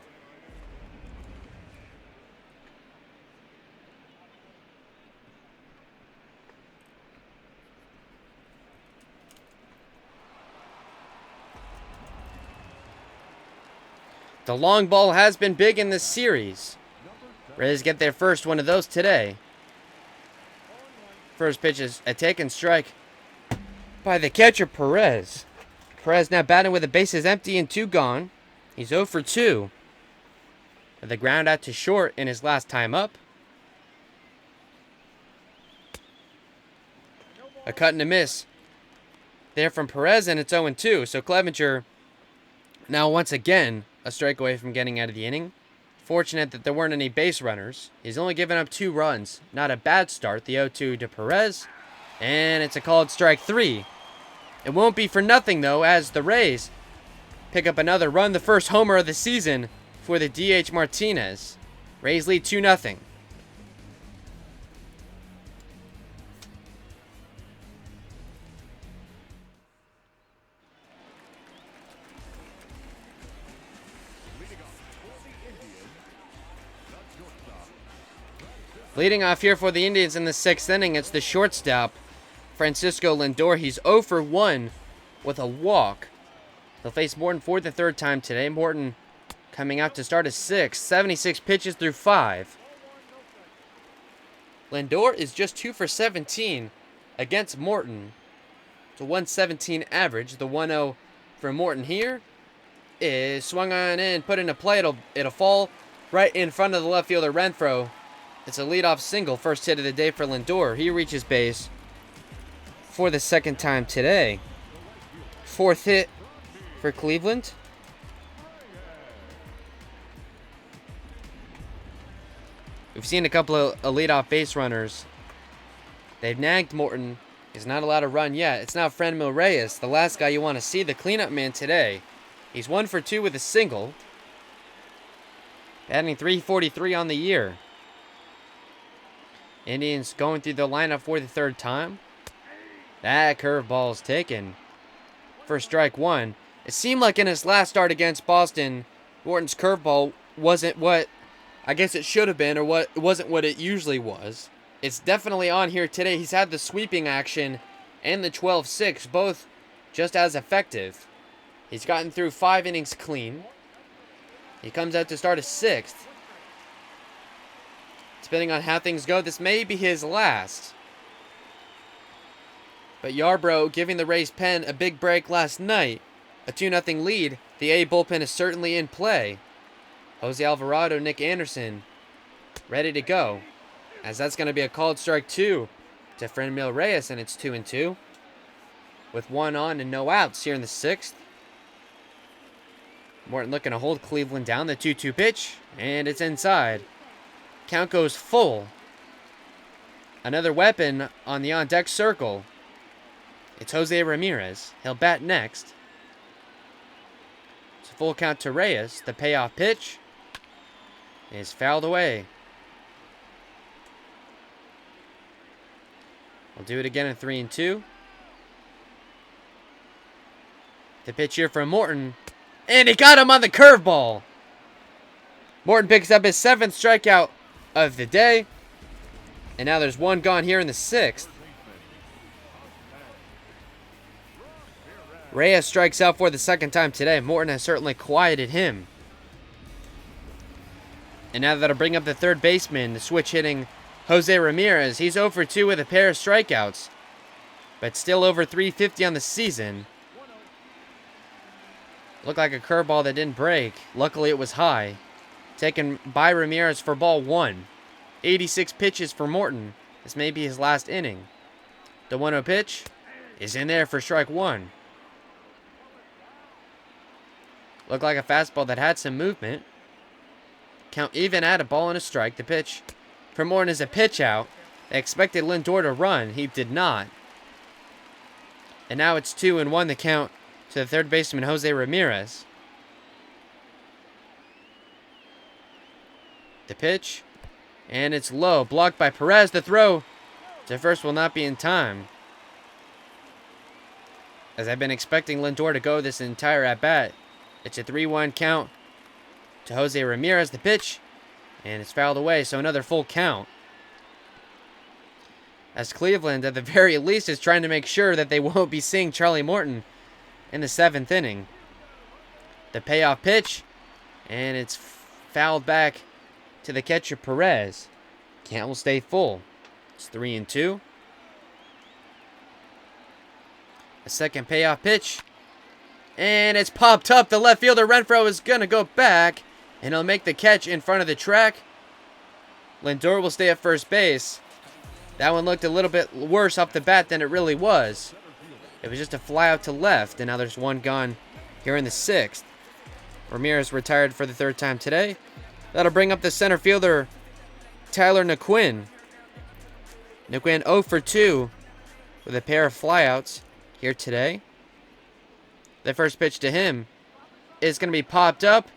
The long ball has been big in this series. Rays get their first one of those today. First pitch is a taken strike by the catcher Perez. Perez now batting with the bases empty and 2 gone. He's 0 for 2. With the ground out to short in his last time up. A cut and a miss there from Perez, and it's 0-2. So Clevenger now once again a strike away from getting out of the inning. Fortunate that there weren't any base runners. He's only given up 2 runs. Not a bad start. The 0-2 to Perez. And it's a called strike 3. It won't be for nothing, though, as the Rays pick up another run. The first homer of the season for the DH Martinez. Rays lead 2-0. Leading off here for the Indians in the 6th inning, it's the shortstop, Francisco Lindor. He's 0 for 1 with a walk. He'll face Morton for the 3rd time today. Morton coming out to start his 6th, 76 pitches through 5. Lindor is just 2 for 17 against Morton. It's a 117 average. The 1-0 for Morton here is swung on in, put into play. It'll fall right in front of the left fielder Renfroe. It's a leadoff single, first hit of the day for Lindor. He reaches base for the 2nd time today. 4th hit for Cleveland. We've seen a couple of leadoff base runners. They've nagged Morton. He's not allowed to run yet. It's now Franmil Reyes, the last guy you want to see, the cleanup man today. He's 1 for 2 with a single. Batting .343 on the year. Indians going through the lineup for the 3rd time. That curveball is taken for strike 1. It seemed like in his last start against Boston, Morton's curveball wasn't what I guess it should have been, or what wasn't what it usually was. It's definitely on here today. He's had the sweeping action and the 12-6, both just as effective. He's gotten through 5 innings clean. He comes out to start his 6th. Depending on how things go, this may be his last. But Yarbrough giving the Rays pen a big break last night. A 2-0 lead. The A bullpen is certainly in play. Jose Alvarado, Nick Anderson, ready to go. As that's going to be a called strike 2 to Franmil Reyes, and it's 2-2. With 1 on and no outs here in the 6th. Morton looking to hold Cleveland down. The 2-2 pitch, and it's inside. Count goes full. Another weapon on the on-deck circle. It's Jose Ramirez. He'll bat next. It's a full count to Reyes. The payoff pitch is fouled away. We'll do it again in 3-2. The pitch here from Morton. And he got him on the curveball. Morton picks up his 7th strikeout of the day. And now there's 1 gone here in the 6th. Reyes strikes out for the 2nd time today. Morton has certainly quieted him. And now that'll bring up the 3rd baseman, the switch hitting Jose Ramirez. He's 0 for 2 with a pair of strikeouts, but still over 350 on the season. Looked like a curveball that didn't break. Luckily it was high. Taken by Ramirez for ball 1. 86 pitches for Morton. This may be his last inning. The 1-0 pitch is in there for strike 1. Looked like a fastball that had some movement. Count even at a ball and a strike. The pitch for Morton is a pitch out. They expected Lindor to run. He did not. And now it's 2-1 the count to the 3rd baseman, Jose Ramirez. The pitch. And it's low. Blocked by Perez. The throw to first will not be in time. As I've been expecting Lindor to go this entire at-bat. It's a 3-1 count to Jose Ramirez. The pitch. And it's fouled away. So another full count. As Cleveland, at the very least, is trying to make sure that they won't be seeing Charlie Morton in the 7th inning. The payoff pitch. And it's fouled back to the catcher, Perez. Count will stay full. It's 3-2. A second payoff pitch. And it's popped up. The left fielder, Renfroe, is going to go back. And he'll make the catch in front of the track. Lindor will stay at first base. That one looked a little bit worse off the bat than it really was. It was just a fly out to left. And now there's 1 gone here in the 6th. Ramirez retired for the 3rd time today. That'll bring up the center fielder, Tyler Naquin. Naquin 0 for 2 with a pair of flyouts here today. The first pitch to him is going to be popped up.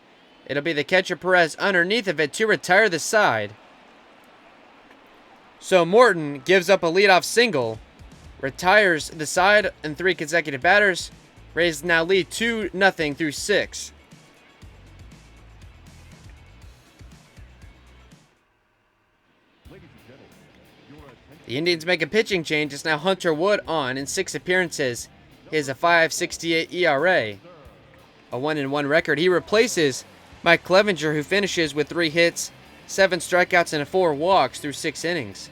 It'll be the catcher Perez underneath of it to retire the side. So Morton gives up a leadoff single, retires the side in 3 consecutive batters. Rays now lead 2-0 through 6. The Indians make a pitching change. It's now Hunter Wood on. In 6 appearances, he has a .568 ERA, a 1-1 record. He replaces Mike Clevenger, who finishes with 3 hits, 7 strikeouts, and 4 walks through 6 innings.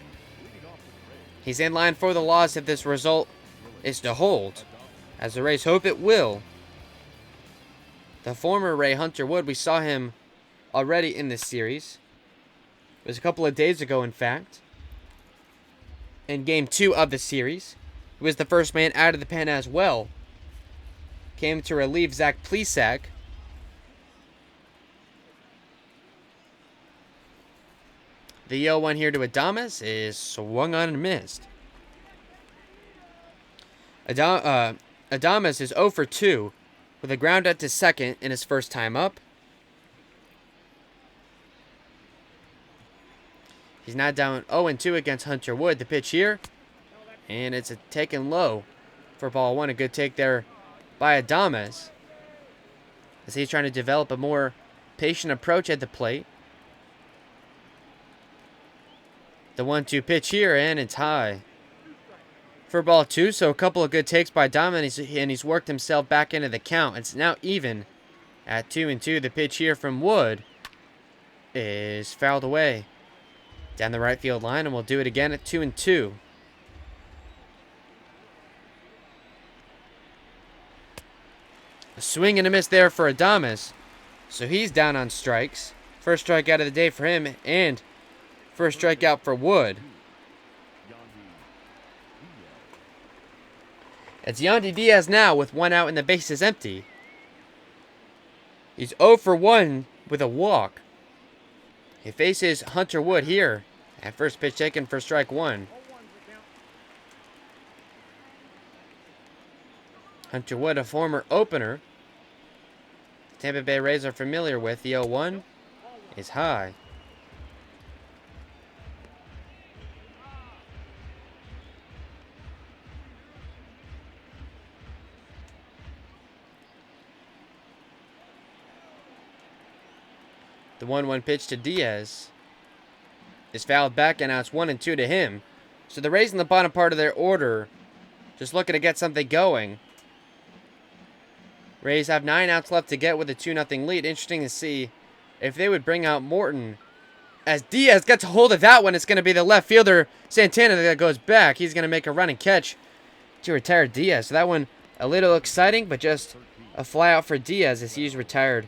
He's in line for the loss if this result is to hold, as the Rays hope it will. The former Ray, Hunter Wood, we saw him already in this series. It was a couple of days ago, in fact. In Game 2 of the series. He was the first man out of the pen as well. Came to relieve Zach Plesac. The 0-1 here to Adames is swung on and missed. Adames is 0 for 2 with a ground out to second in his first time up. He's now down 0-2 against Hunter Wood. The pitch here, and it's a taken low for ball 1. A good take there by Adames, as he's trying to develop a more patient approach at the plate. The 1-2 pitch here, and it's high for ball 2. So a couple of good takes by Adames, and he's worked himself back into the count. It's now even at 2-2. The pitch here from Wood is fouled away down the right field line, and we'll do it again at 2-2. A swing and a miss there for Adames, so he's down on strikes. First strikeout of the day for him, and first strikeout for Wood. It's Yandy Diaz now with 1 out and the bases empty. He's 0 for 1 with a walk. He faces Hunter Wood here at first pitch taken for strike 1. Hunter Wood, a former opener Tampa Bay Rays are familiar with. The 0-1 is high. The 1-1 pitch to Diaz is fouled back, and now it's 1-2 to him. So the Rays in the bottom part of their order just looking to get something going. Rays have 9 outs left to get with a 2-0 lead. Interesting to see if they would bring out Morton. As Diaz gets a hold of that one, it's going to be the left fielder, Santana, that goes back. He's going to make a running catch to retire Diaz. So that one a little exciting, but just a fly out for Diaz as he's retired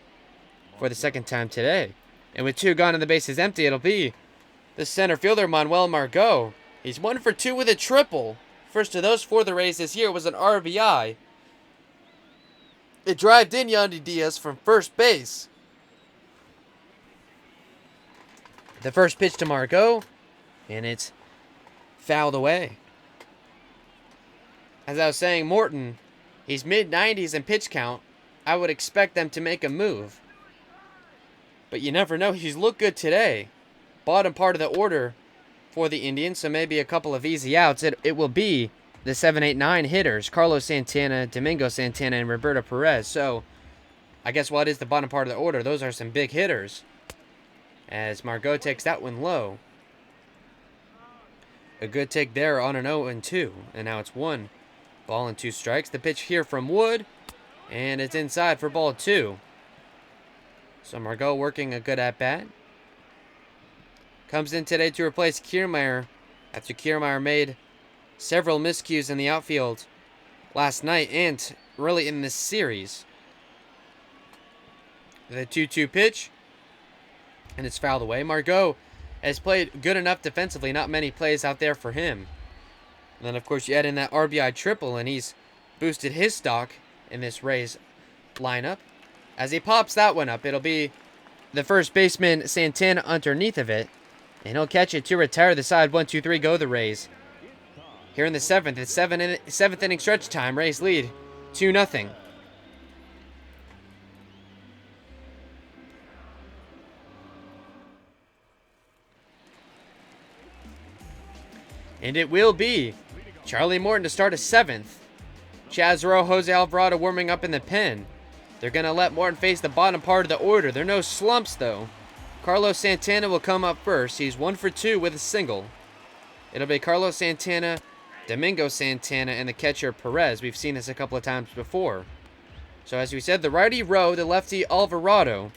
for the 2nd time today. And with 2 gone and the bases empty, it'll be the center fielder, Manuel Margot. He's 1 for 2 with a triple. First of those for the Rays this year was an RBI. It drived in Yandy Diaz from first base. The first pitch to Margot, and it's fouled away. As I was saying, Morton, he's mid-90s in pitch count. I would expect them to make a move. But you never know. He's looked good today. Bottom part of the order for the Indians, so maybe a couple of easy outs. It will be the 7, 8, 9 hitters, Carlos Santana, Domingo Santana, and Roberto Perez. So I guess while it is the bottom part of the order, those are some big hitters. As Margot takes that one low. A good take there on an 0-2. And now it's 1 ball and 2 strikes. The pitch here from Wood, and it's inside for ball 2. So Margot working a good at-bat. Comes in today to replace Kiermaier after Kiermaier made several miscues in the outfield last night and really in this series. The 2-2 pitch, and it's fouled away. Margot has played good enough defensively. Not many plays out there for him. And then, of course, you add in that RBI triple, and he's boosted his stock in this Rays lineup. As he pops that one up, it'll be the first baseman, Santana, underneath of it. And he'll catch it to retire the side. 1-2-3, go the Rays. Here in the 7th, it's 7th inning stretch time. Rays lead 2-0. And it will be Charlie Morton to start a 7th. Chaz Rowe, Jose Alvarado warming up in the pen. They're going to let Morton face the bottom part of the order. There are no slumps, though. Carlos Santana will come up first. He's 1 for 2 with a single. It'll be Carlos Santana, Domingo Santana, and the catcher Perez. We've seen this a couple of times before. So as we said, the righty Rowe, the lefty Alvarado.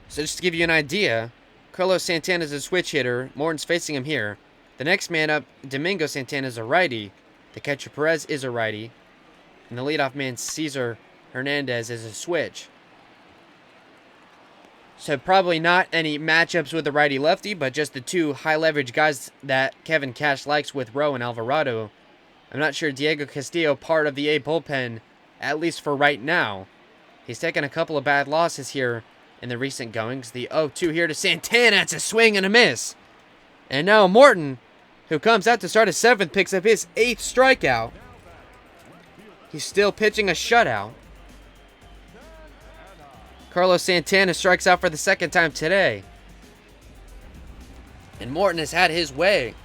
So just to give you an idea, Carlos Santana's a switch hitter. Morton's facing him here. The next man up, Domingo Santana, is a righty. The catcher Perez is a righty. And the leadoff man, Cesar Hernandez, is a switch. So probably not any matchups with the righty-lefty, but just the two high-leverage guys that Kevin Cash likes with Rowe and Alvarado. I'm not sure Diego Castillo part of the A bullpen, at least for right now. He's taken a couple of bad losses here in the recent goings. The 0-2 here to Santana. It's a swing and a miss. And now Morton, who comes out to start a 7th, picks up his 8th strikeout. He's still pitching a shutout. Carlos Santana strikes out for the 2nd time today. And Morton has had his way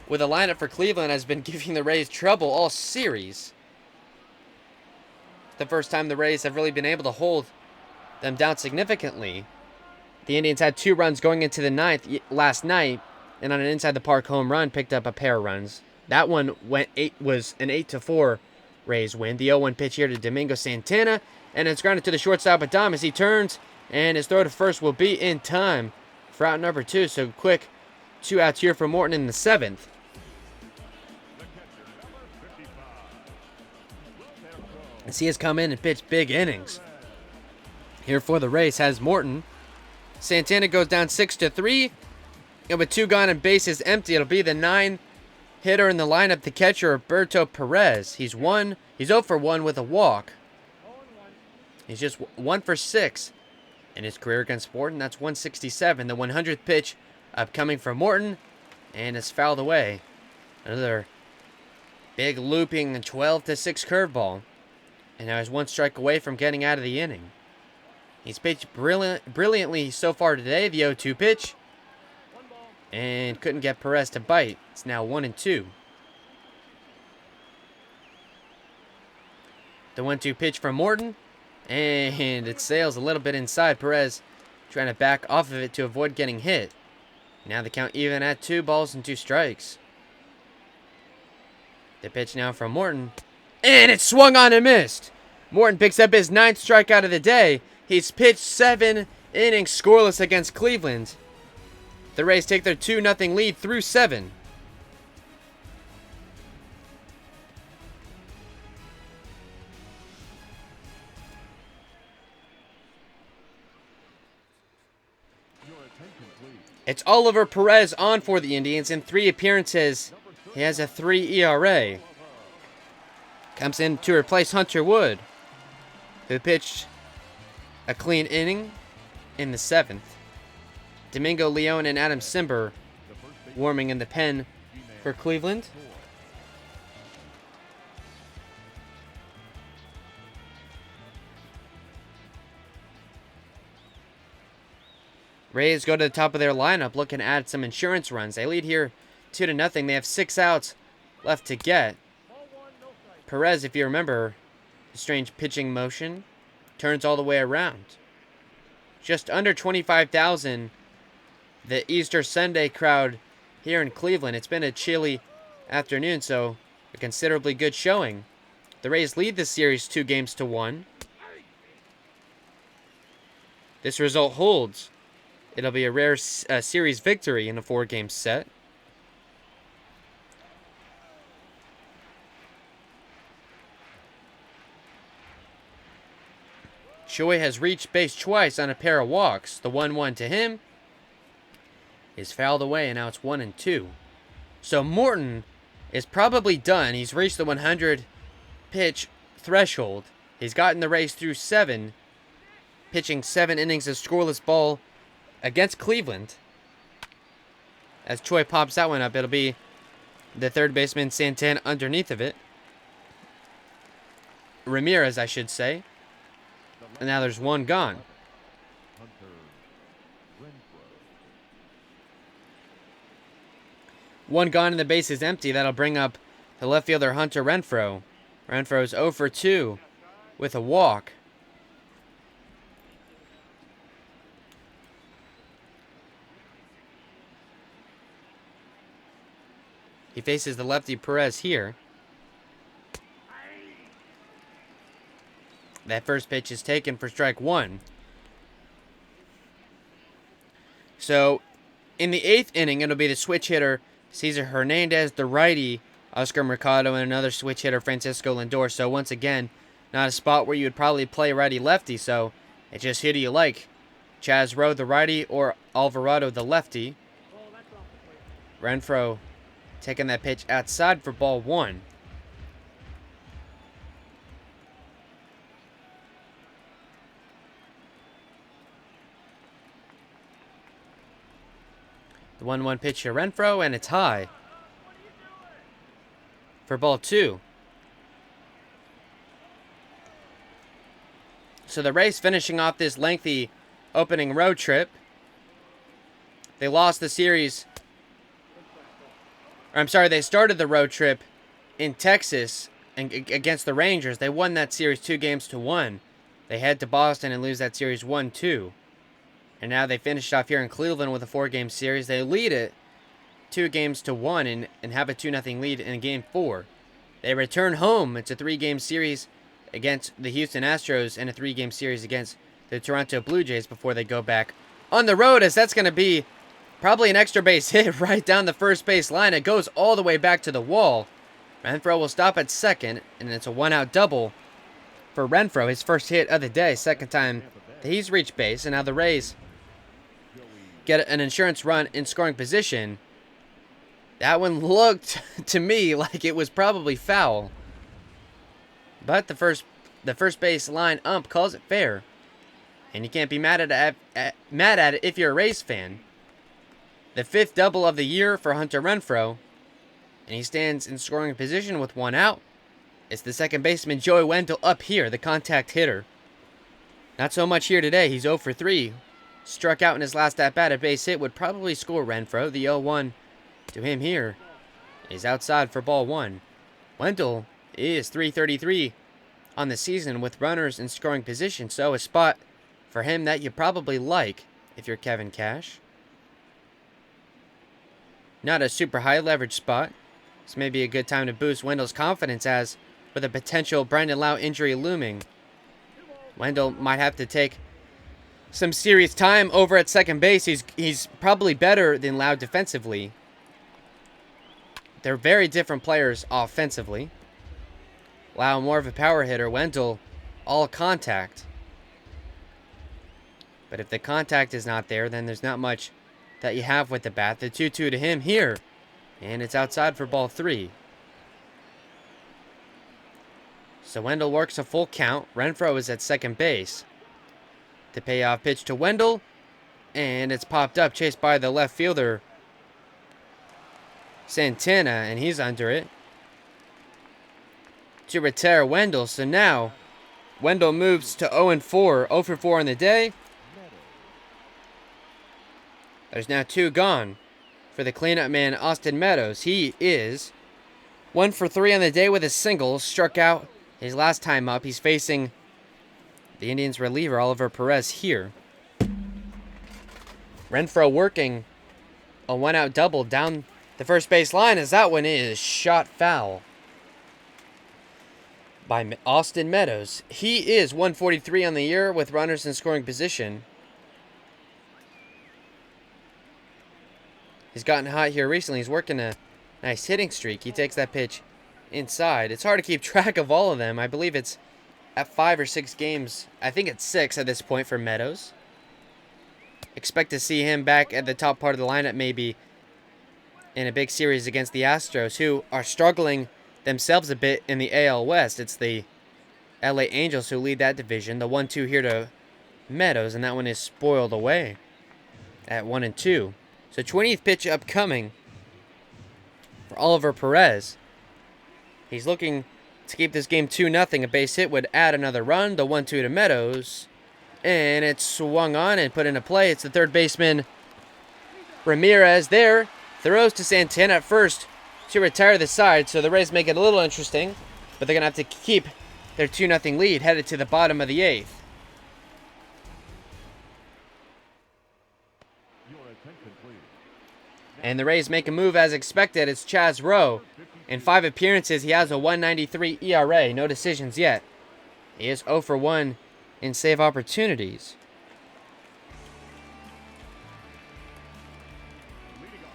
with a lineup for Cleveland has been giving the Rays trouble all series. The first time the Rays have really been able to hold them down significantly. The Indians had 2 runs going into the 9th last night, and on an inside-the-park home run, picked up a pair of runs. That one was an 8-4 Rays win. The 0-1 pitch here to Domingo Santana, and it's grounded to the shortstop Adam as he turns, and his throw to first will be in time for out number 2. So quick 2 outs here for Morton in the 7th. As he has come in and pitched big innings. Here for the Rays has Morton. Santana goes down 6-3. And with 2 gone and bases empty, it'll be the 9 hitter in the lineup, the catcher Roberto Perez. He's 0 for 1 with a walk. He's just 1 for 6 in his career against Morton. That's 167. The 100th pitch upcoming for Morton, and it's fouled away. Another big looping 12-6 curveball. And now he's 1 strike away from getting out of the inning. He's pitched brilliantly so far today. The 0-2 pitch. And couldn't get Perez to bite. It's now 1-2. The 1-2 pitch from Morton. And it sails a little bit inside. Perez trying to back off of it to avoid getting hit. Now the count even at 2 balls and 2 strikes. The pitch now from Morton. And it swung on and missed. Morton picks up his 9th strikeout of the day. He's pitched 7 innings scoreless against Cleveland. The Rays take their 2-0 lead through 7. It's Oliver Perez on for the Indians. In 3 appearances, he has a 3 ERA. Comes in to replace Hunter Wood, who pitched a clean inning in the 7th. Domingo Leon and Adam Simber warming in the pen for Cleveland. Rays go to the top of their lineup looking to add some insurance runs. They lead here 2-0. They have 6 outs left to get. Perez, if you remember, the strange pitching motion, turns all the way around. Just under 25,000, the Easter Sunday crowd here in Cleveland. It's been a chilly afternoon, so a considerably good showing. The Rays lead this series 2-1. This result holds. It'll be a rare series victory in a 4-game set. Choi has reached base twice on a pair of walks. The 1-1 to him is fouled away, and now it's 1-2. So Morton is probably done. He's reached the 100 pitch threshold. He's gotten the Rays through 7, pitching 7 innings of scoreless ball against Cleveland. As Choi pops that one up, it'll be the third baseman Santana underneath of it. Ramirez, I should say. And now there's 1 gone. One gone and the base is empty. That'll bring up the left fielder Hunter Renfroe. Renfroe's 0 for 2 with a walk. He faces the lefty Perez here. That first pitch is taken for strike one. So, in the 8th inning, it'll be the switch hitter Cesar Hernandez, the righty Oscar Mercado, and another switch hitter Francisco Lindor. So once again, not a spot where you would probably play righty-lefty. So it's just who do you like? Chaz Rowe, the righty, or Alvarado, the lefty? Renfroe taking that pitch outside for ball one. The 1-1 pitch to Renfroe, and it's high for ball two. So the Rays finishing off this lengthy opening road trip. They lost the series. They started the road trip in Texas against the Rangers. They won that series 2-1. They head to Boston and lose that series 1-2. And now they finished off here in Cleveland with a 4-game series. They lead it 2-1 and have a 2-0 lead in game 4. They return home. It's a 3-game series against the Houston Astros and a 3-game series against the Toronto Blue Jays before they go back on the road, as that's going to be probably an extra base hit right down the first base line. It goes all the way back to the wall. Renfroe will stop at second, and it's a 1-out double for Renfroe, his first hit of the day, second time that he's reached base. And now the Rays get an insurance run in scoring position. That one looked to me like it was probably foul, but the first base line ump calls it fair, and you can't be mad at it if you're a Rays fan. The 5th double of the year for Hunter Renfroe, and he stands in scoring position with 1 out. It's the second baseman Joey Wendell up here, the contact hitter. Not so much here today. He's 0 for 3. Struck out in his last at-bat. A base hit would probably score Renfroe. The 0-1 to him here is outside for ball one. Wendell is .333 on the season with runners in scoring position, so a spot for him that you probably like if you're Kevin Cash. Not a super high leverage spot. This may be a good time to boost Wendell's confidence, as with a potential Brandon Lau injury looming, Wendell might have to take some serious time over at second base. He's probably better than Lau defensively. They're very different players offensively. Lau more of a power hitter. Wendell all contact. But if the contact is not there, then there's not much that you have with the bat. The 2-2 to him here. And it's outside for ball 3. So Wendell works a full count. Renfroe is at second base. The payoff pitch to Wendell. And it's popped up, chased by the left fielder Santana, and he's under it to retire Wendell. So now Wendell moves to 0-4, 0 for 4 on the day. There's now 2 gone for the cleanup man, Austin Meadows. He is 1 for 3 on the day with a single. Struck out his last time up. He's facing the Indians reliever, Oliver Perez, here. Renfroe working a 1-out double down the first base line, as that one is shot foul by Austin Meadows. He is 143 on the year with runners in scoring position. He's gotten hot here recently. He's working a nice hitting streak. He takes that pitch inside. It's hard to keep track of all of them. I believe it's at 5 or 6 games. I think it's 6 at this point for Meadows. Expect to see him back at the top part of the lineup maybe in a big series against the Astros, who are struggling themselves a bit in the AL West. It's the LA Angels who lead that division. The 1-2 here to Meadows, and that one is spoiled away at 1-2. So 20th pitch upcoming for Oliver Perez. He's looking to keep this game 2-0. A base hit would add another run. The 1-2 to Meadows. And it's swung on and put into play. It's the third baseman, Ramirez, there Throws to Santana at first to retire the side, so the Rays make it a little interesting, but they're going to have to keep their 2-0 lead headed to the bottom of the 8th. And the Rays make a move as expected. It's Chaz Rowe. In 5 appearances, he has a 1.93 ERA. No decisions yet. He is 0 for 1 in save opportunities.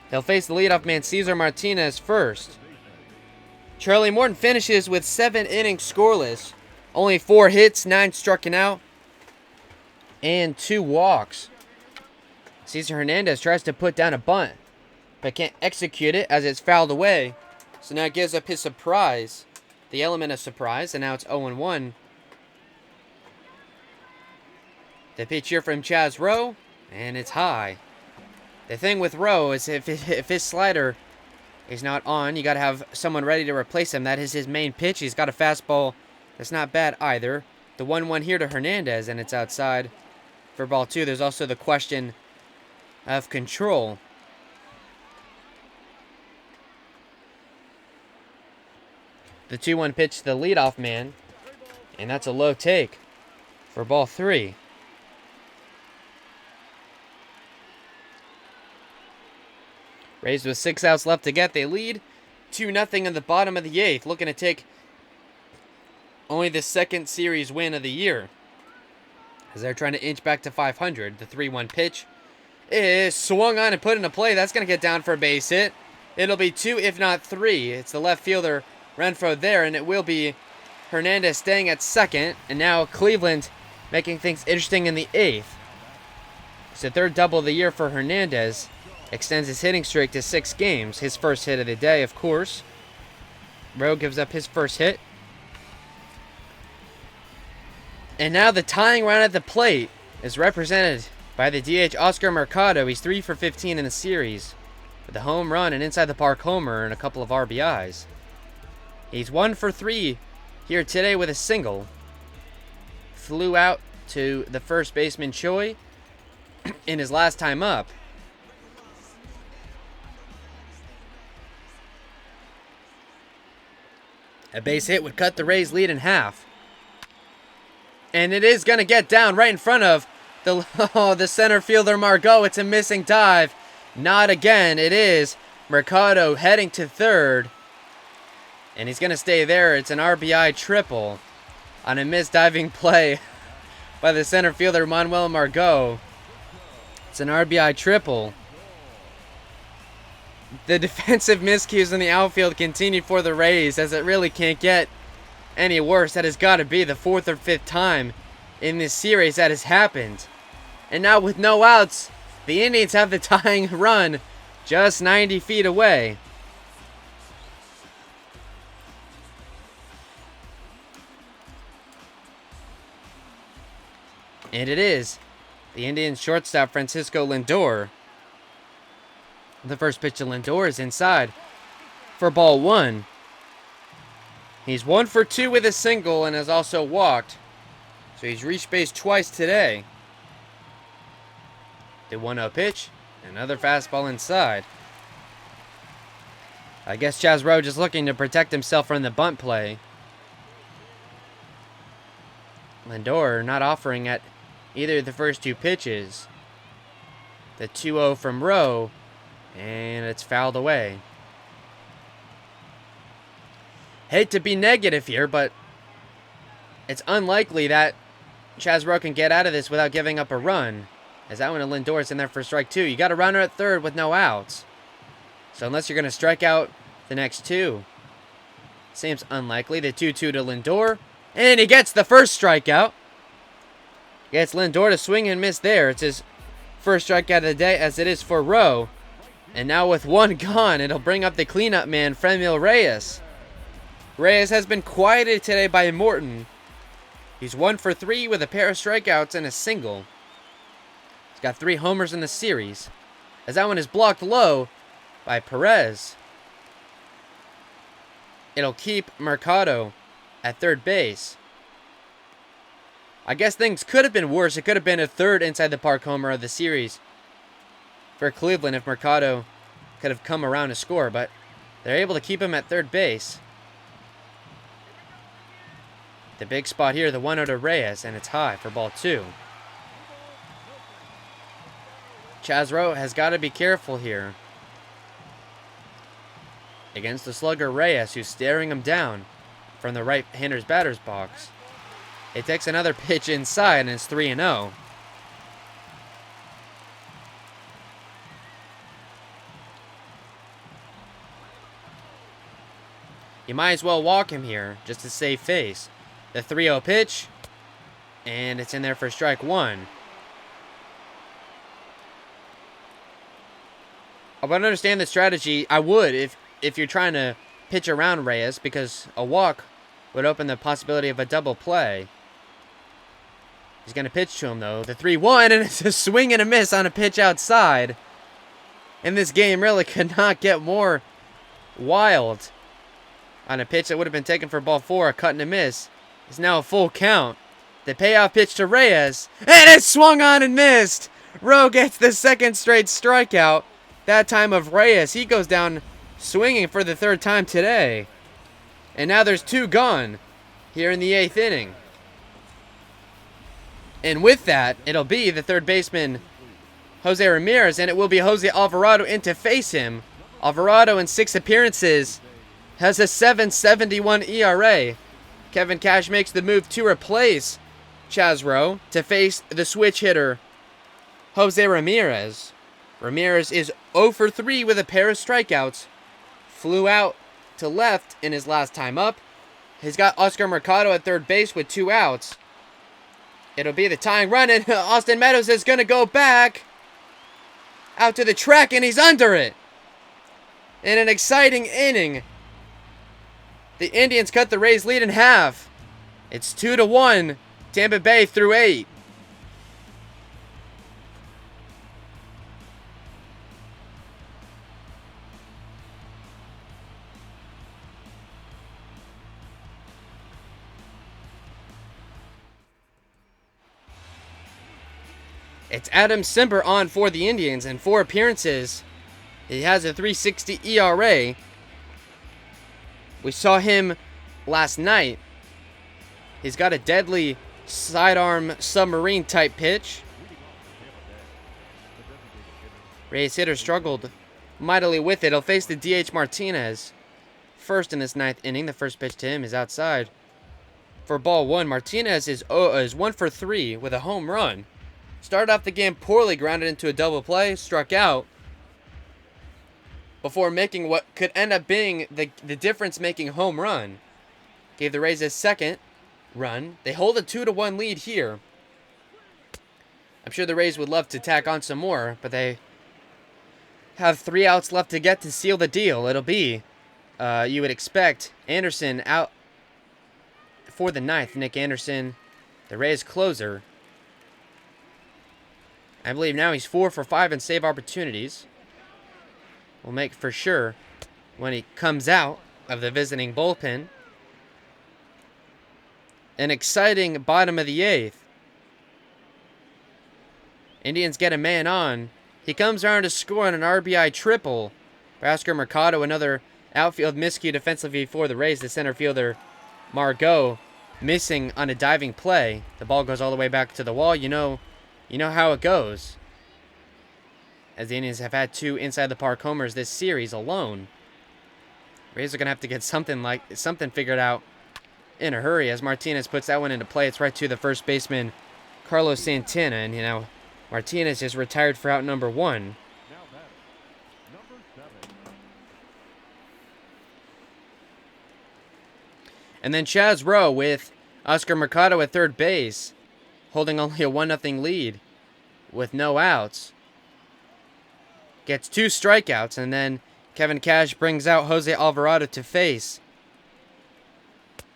He'll face the leadoff man, Cesar Martinez, first. Charlie Morton finishes with 7 innings scoreless. Only 4 hits, 9 stricken out, and 2 walks. Cesar Hernandez tries to put down a bunt, but can't execute it as it's fouled away. So now it gives up his surprise, the element of surprise, and now it's 0-1. The pitch here from Chaz Rowe, and it's high. The thing with Rowe is if his slider is not on, you got to have someone ready to replace him. That is his main pitch. He's got a fastball that's not bad either. The 1-1 here to Hernandez, and it's outside for ball 2. There's also the question of control. The 2-1 pitch to the leadoff man, and that's a low take for ball 3. Rays with 6 outs left to get. They lead 2-0 in the bottom of the 8th, looking to take only the 2nd series win of the year, as they're trying to inch back to 500. The 3-1 pitch is swung on and put into play. That's going to get down for a base hit. It'll be 2, if not 3. It's the left fielder, Renfroe, there, and it will be Hernandez staying at 2nd. And now Cleveland making things interesting in the 8th. It's the 3rd double of the year for Hernandez. Extends his hitting streak to 6 games. His first hit of the day, of course. Rowe gives up his first hit. And now the tying run at the plate is represented by the DH Oscar Mercado. He's 3 for 15 in the series, with a home run, an inside the park homer, and a couple of RBIs. He's 1 for 3 here today with a single. Flew out to the first baseman Choi in his last time up. A base hit would cut the Rays' lead in half. And it is going to get down right in front of the center fielder, Margot. It's a missing dive. Not again. It is Mercado heading to 3rd. And he's going to stay there. It's an RBI triple on a missed diving play by the center fielder, Manuel Margot. It's an RBI triple. The defensive miscues in the outfield continued for the Rays, as it really can't get any worse. That has got to be the 4th or 5th time in this series that has happened. And now with no outs, the Indians have the tying run just 90 feet away. And it is the Indians shortstop, Francisco Lindor. The first pitch to Lindor is inside for ball 1. He's 1 for 2 with a single and has also walked. So he's reached base twice today. The 1-0 pitch, another fastball inside. I guess Chaz Rowe just looking to protect himself from the bunt play. Lindor not offering at either of the first 2 pitches. The 2-0 from Rowe. And it's fouled away. Hate to be negative here, but it's unlikely that Chaz Rowe can get out of this without giving up a run, as that one of Lindor's in there for strike 2. You got a runner at 3rd with no outs. So unless you're going to strike out the next 2, seems unlikely. The 2-2 to Lindor, and he gets the first strikeout. Gets Lindor to swing and miss there. It's his first strikeout of the day, as it is for Rowe. And now with 1 gone, it'll bring up the cleanup man, Franmil Reyes. Reyes has been quieted today by Morton. He's 1 for 3 with a pair of strikeouts and a single. He's got 3 homers in the series, as that one is blocked low by Perez. It'll keep Mercado at 3rd base. I guess things could have been worse. It could have been a 3rd inside the park homer of the series for Cleveland if Mercado could have come around to score, but they're able to keep him at third base. The big spot here, the 1-0 to Reyes, and it's high for ball 2. Chazro has got to be careful here against the slugger Reyes, who's staring him down from the right-hander's batter's box. It takes another pitch inside, and it's 3-0. You might as well walk him here, just to save face. The 3-0 pitch, and it's in there for strike 1. I would understand the strategy. I would if you're trying to pitch around Reyes, because a walk would open the possibility of a double play. He's going to pitch to him, though. The 3-1, and it's a swing and a miss on a pitch outside. And this game really could not get more wild. On a pitch that would have been taken for ball 4, a cut and a miss. It's now a full count. The payoff pitch to Reyes, and it swung on and missed. Rowe gets the second straight strikeout. That time of Reyes. He goes down swinging for the 3rd time today. And now there's 2 gone here in the 8th inning. And with that, it'll be the 3rd baseman, Jose Ramirez, and it will be Jose Alvarado in to face him. Alvarado in 6 appearances has a 7.71 ERA. Kevin Cash makes the move to replace Chazro to face the switch hitter, Jose Ramirez. Ramirez is 0 for 3 with a pair of strikeouts. Flew out to left in his last time up. He's got Oscar Mercado at third base with 2 outs. It'll be the tying run, and Austin Meadows is going to go back out to the track, and he's under it. In an exciting inning, the Indians cut the Rays' lead in half. It's 2-1, Tampa Bay through 8. It's Adam Simber on for the Indians in 4 appearances. He has a 3.60 ERA. We saw him last night. He's got a deadly sidearm submarine type pitch. Rays hitter struggled mightily with it. He'll face the DH Martinez. First in this 9th inning. The first pitch to him is outside for ball 1. Martinez is 1 for 3 with a home run. Started off the game poorly, grounded into a double play, struck out, before making what could end up being the difference-making home run. Gave the Rays a second run. They hold a 2-1 lead here. I'm sure the Rays would love to tack on some more, but they have 3 outs left to get to seal the deal. It'll be, you would expect, Anderson out for the 9th. Nick Anderson, the Rays closer. I believe now he's 4 for 5 in save opportunities. We'll make for sure when he comes out of the visiting bullpen. An exciting bottom of the 8th. Indians get a man on. He comes around to score on an RBI triple. Oscar Mercado, another outfield miscue defensively for the Rays. The center fielder, Margot, missing on a diving play. The ball goes all the way back to the wall. You know how it goes, as the Indians have had 2 inside the park homers this series alone. Rays are going to have to get something figured out in a hurry, as Martinez puts that one into play. It's right to the first baseman, Carlos Santana, and Martinez is retired for out number 1. And then Chaz Rowe with Oscar Mercado at third base, holding only a 1-0 lead with no outs. Gets 2 strikeouts, and then Kevin Cash brings out Jose Alvarado to face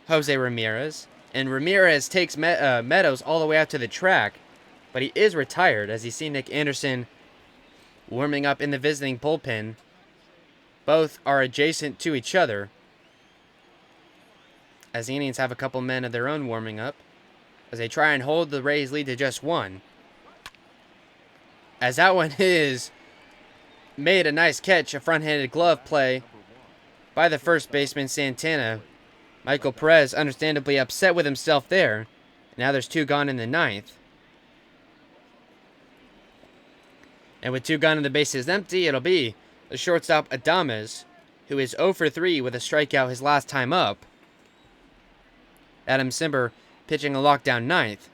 Jose Ramirez. And Ramirez takes Meadows all the way out to the track, but he is retired, as you see Nick Anderson warming up in the visiting bullpen. Both are adjacent to each other, as the Indians have a couple men of their own warming up, as they try and hold the Rays' lead to just 1. As that one is made a nice catch, a front-handed glove play by the first baseman, Santana. Michael Perez understandably upset with himself there. Now there's 2 gone in the 9th. And with 2 gone and the bases empty, it'll be the shortstop Adames, who is 0 for 3 with a strikeout his last time up. Adam Cimber pitching a lockdown 9th.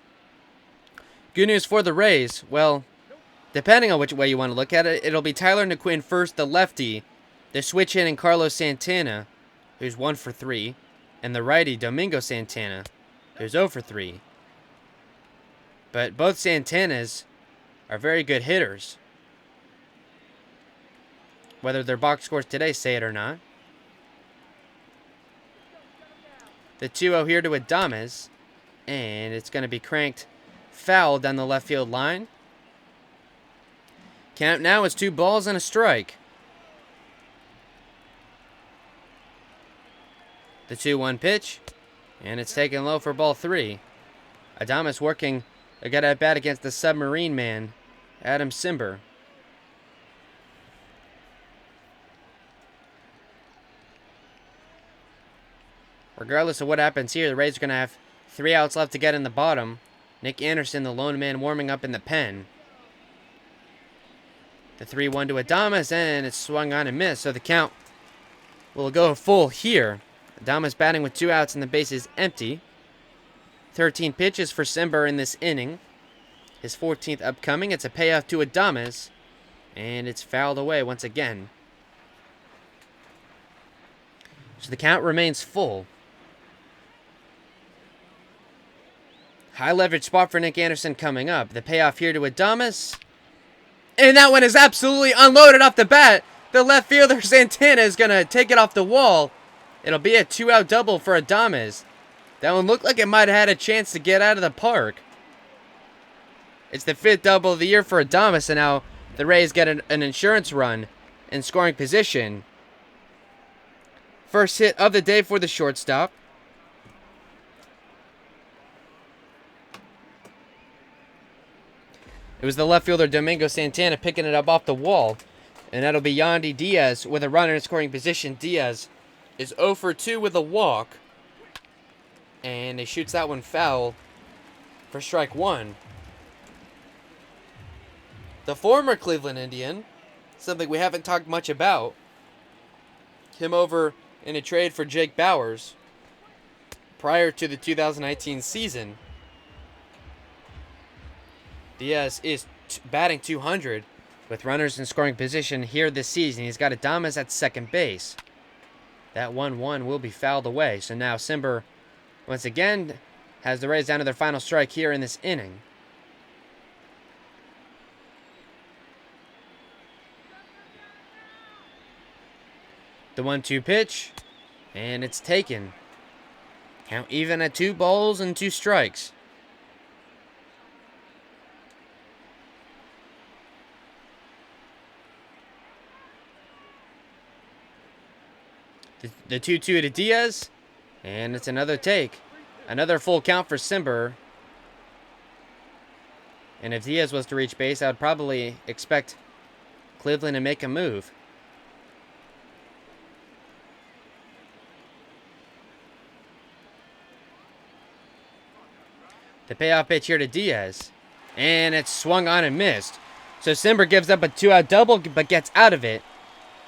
Good news for the Rays. Well, depending on which way you want to look at it, it'll be Tyler Naquin first, the lefty. The switch hitting Carlos Santana, who's 1 for 3. And the righty, Domingo Santana, who's 0 for 3. But both Santanas are very good hitters. Whether their box scores today say it or not. The 2-0 here to Adames. And it's going to be cranked foul down the left field line. Count now is 2 balls and a strike. The 2-1 pitch. And it's taken low for ball 3. Adames working a good at bat against the submarine man, Adam Cimber. Regardless of what happens here, the Rays are going to have 3 outs left to get in the bottom. Nick Anderson, the lone man, warming up in the pen. The 3-1 to Adames, and it's swung on and missed, so the count will go full here. Adames batting with 2 outs and the bases empty. 13 pitches for Cimber in this inning. His 14th upcoming. It's a payoff to Adames, and it's fouled away once again. So the count remains full. High leverage spot for Nick Anderson coming up. The payoff here to Adames. And that one is absolutely unloaded off the bat. The left fielder, Santana, is going to take it off the wall. It'll be a 2-out double for Adames. That one looked like it might have had a chance to get out of the park. It's the 5th double of the year for Adames, and now the Rays get an insurance run in scoring position. First hit of the day for the shortstop. It was the left fielder Domingo Santana picking it up off the wall. And that'll be Yandy Diaz with a runner in scoring position. Diaz is 0 for 2 with a walk. And he shoots that one foul for strike 1. The former Cleveland Indian, something we haven't talked much about, came over in a trade for Jake Bauers prior to the 2019 season. Diaz is batting .200 with runners in scoring position here this season. He's got Adames at second base. That 1-1 will be fouled away. So now Cimber, once again, has the Rays down to their final strike here in this inning. The 1-2 pitch, and it's taken. Count even at 2 balls and 2 strikes. The 2-2 to Diaz, and it's another take. Another full count for Cimber. And if Diaz was to reach base, I would probably expect Cleveland to make a move. The payoff pitch here to Diaz. And it's swung on and missed. So Cimber gives up a 2-out double, but gets out of it.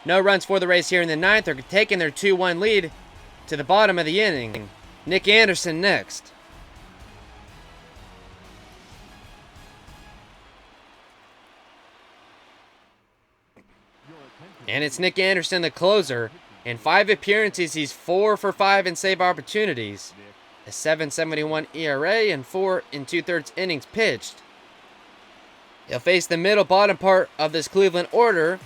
No runs for the Rays here in the 9th. They're taking their 2-1 lead to the bottom of the inning. Nick Anderson next. And it's Nick Anderson, the closer. In 5 appearances, he's 4 for 5 in save opportunities. A 7.71 ERA and 4 2/3 innings pitched. He'll face the middle bottom part of this Cleveland order.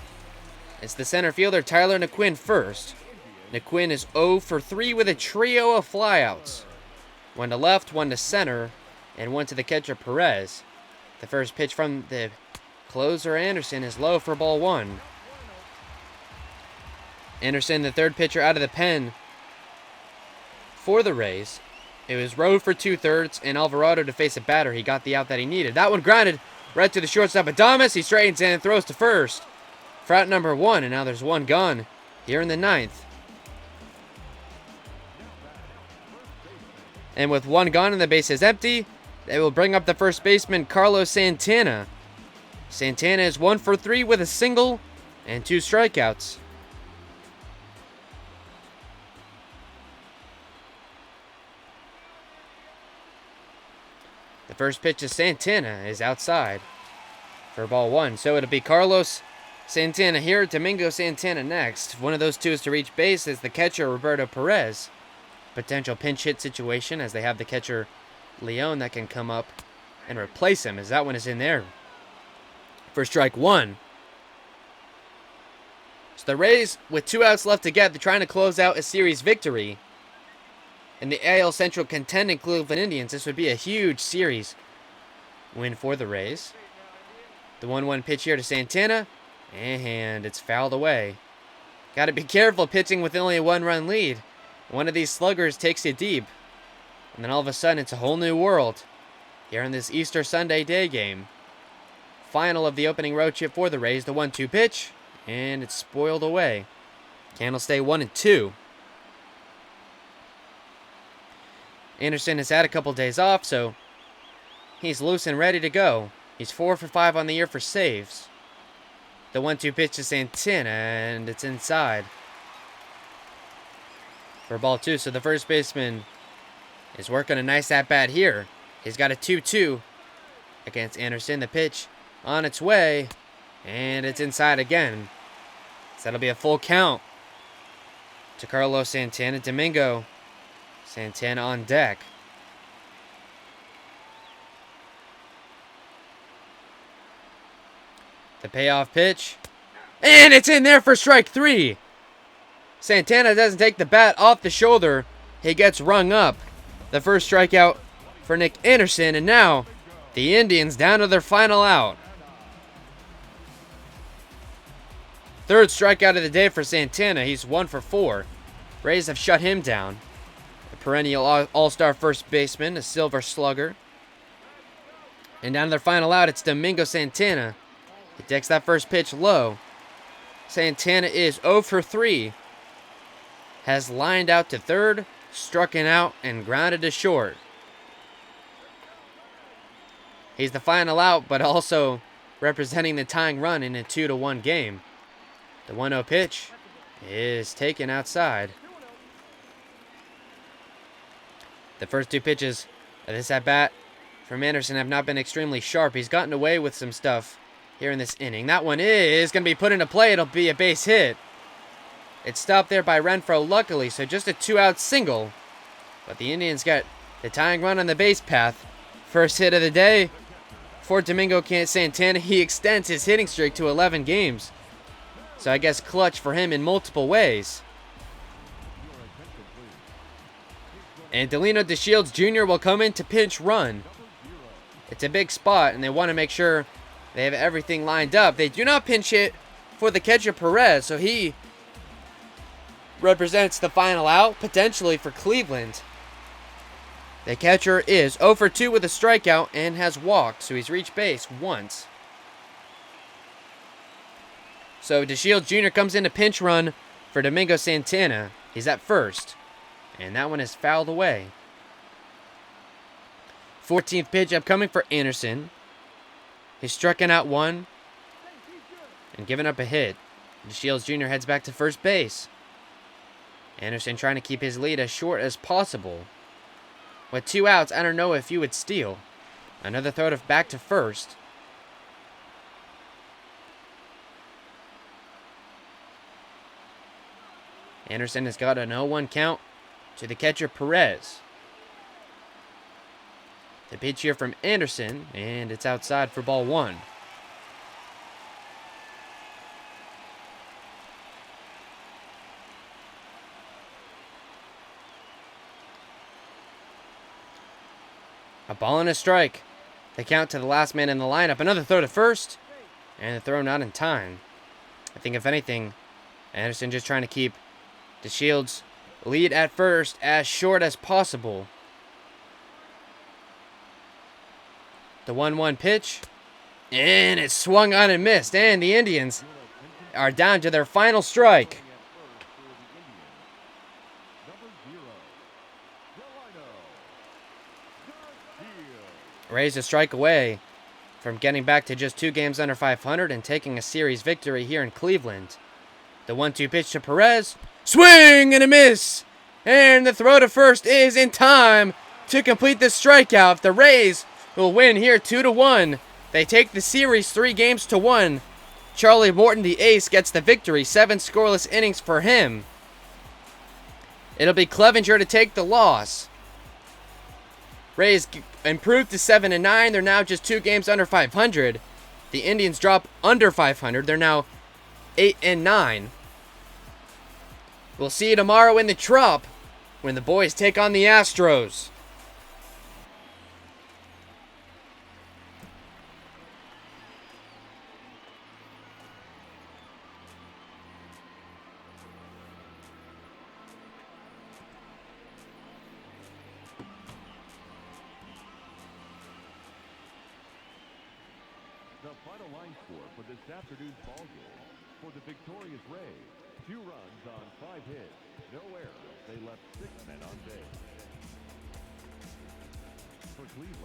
It's the center fielder Tyler Naquin first. Naquin is 0 for 3 with a trio of flyouts. 1 to left, 1 to center, and 1 to the catcher Perez. The first pitch from the closer Anderson is low for ball 1. Anderson, the third pitcher out of the pen for the Rays. It was Rowe for 2/3 and Alvarado to face a batter. He got the out that he needed. That one grounded right to the shortstop Adames. He straightens in and throws to first for out number 1, and now there's one gone here in the 9th. And with one gone and the base is empty, they will bring up the first baseman, Carlos Santana. Santana is 1 for 3 with a single and 2 strikeouts. The first pitch to Santana is outside for ball 1. So it'll be Carlos Santana here, Domingo Santana next. One of those two is to reach base as the catcher, Roberto Perez. Potential pinch hit situation as they have the catcher, Leon, that can come up and replace him as that one is in there for strike 1. So the Rays, with 2 outs left to get, they're trying to close out a series victory. In the AL Central contending Cleveland Indians, this would be a huge series win for the Rays. The 1-1 pitch here to Santana, and it's fouled away. Got to be careful pitching with only a 1-run lead. One of these sluggers takes you deep, and then all of a sudden it's a whole new world here in this Easter Sunday day game. Final of the opening road trip for the Rays, the 1-2 pitch, and it's spoiled away. Candles stay 1-2. Anderson has had a couple days off, so he's loose and ready to go. He's 4 for 5 on the year for saves. The 1-2 pitch to Santana, and it's inside for ball 2. So the first baseman is working a nice at-bat here. He's got a 2-2 against Anderson. The pitch on its way, and it's inside again. So that'll be a full count to Carlos Santana. Domingo Santana on deck. The payoff pitch, and it's in there for strike 3. Santana doesn't take the bat off the shoulder. He gets rung up. The first strikeout for Nick Anderson, and now the Indians down to their final out. Third strikeout of the day for Santana. He's 1 for 4. Rays have shut him down. The perennial all-star first baseman, a silver slugger. And down to their final out, it's Domingo Santana. He takes that first pitch low. Santana is 0 for 3. Has lined out to third, struck it out, and grounded to short. He's the final out, but also representing the tying run in a 2-1 game. The 1-0 pitch is taken outside. The first 2 pitches of this at-bat from Anderson have not been extremely sharp. He's gotten away with some stuff here in this inning. That one is going to be put into play. It'll be a base hit. It's stopped there by Renfroe, luckily, so just a 2-out single. But the Indians got the tying run on the base path. First hit of the day for Domingo Santana. He extends his hitting streak to 11 games. So I guess clutch for him in multiple ways. And Delino DeShields Jr. will come in to pinch run. It's a big spot, and they want to make sure they have everything lined up. They do not pinch hit for the catcher Perez, so he represents the final out, potentially for Cleveland. The catcher is 0 for 2 with a strikeout and has walked, so he's reached base once. So DeShields Jr. comes in to pinch run for Domingo Santana. He's at first, and that one is fouled away. 14th pitch upcoming for Anderson. He's striking out 1 and giving up a hit. DeShields Jr. heads back to first base. Anderson trying to keep his lead as short as possible. With 2 outs, I don't know if you would steal. Another throw back to first. Anderson has got an 0-1 count to the catcher Perez. The pitch here from Anderson, and it's outside for ball 1. A ball and a strike. The count to the last man in the lineup. Another throw to first, and the throw not in time. I think if anything, Anderson just trying to keep DeShields' lead at first as short as possible. The 1-1 pitch, and it swung on and missed. And the Indians are down to their final strike. Rays a strike away from getting back to just 2 games under 500 and taking a series victory here in Cleveland. The 1-2 pitch to Perez. Swing and a miss! And the throw to first is in time to complete the strikeout. The Rays will win here 2-1. They take the series 3-1. Charlie Morton, the ace, gets the victory. 7 scoreless innings for him. It'll be Clevenger to take the loss. Rays improved to 7-9. They're now just 2 games under 500. The Indians drop under 500. They're now 8-9. We'll see you tomorrow in the Trop when the boys take on the Astros. The final line score for this afternoon's ball game. For the victorious Rays, 2 runs on 5 hits, no errors. They left 6 men on base. For Cleveland,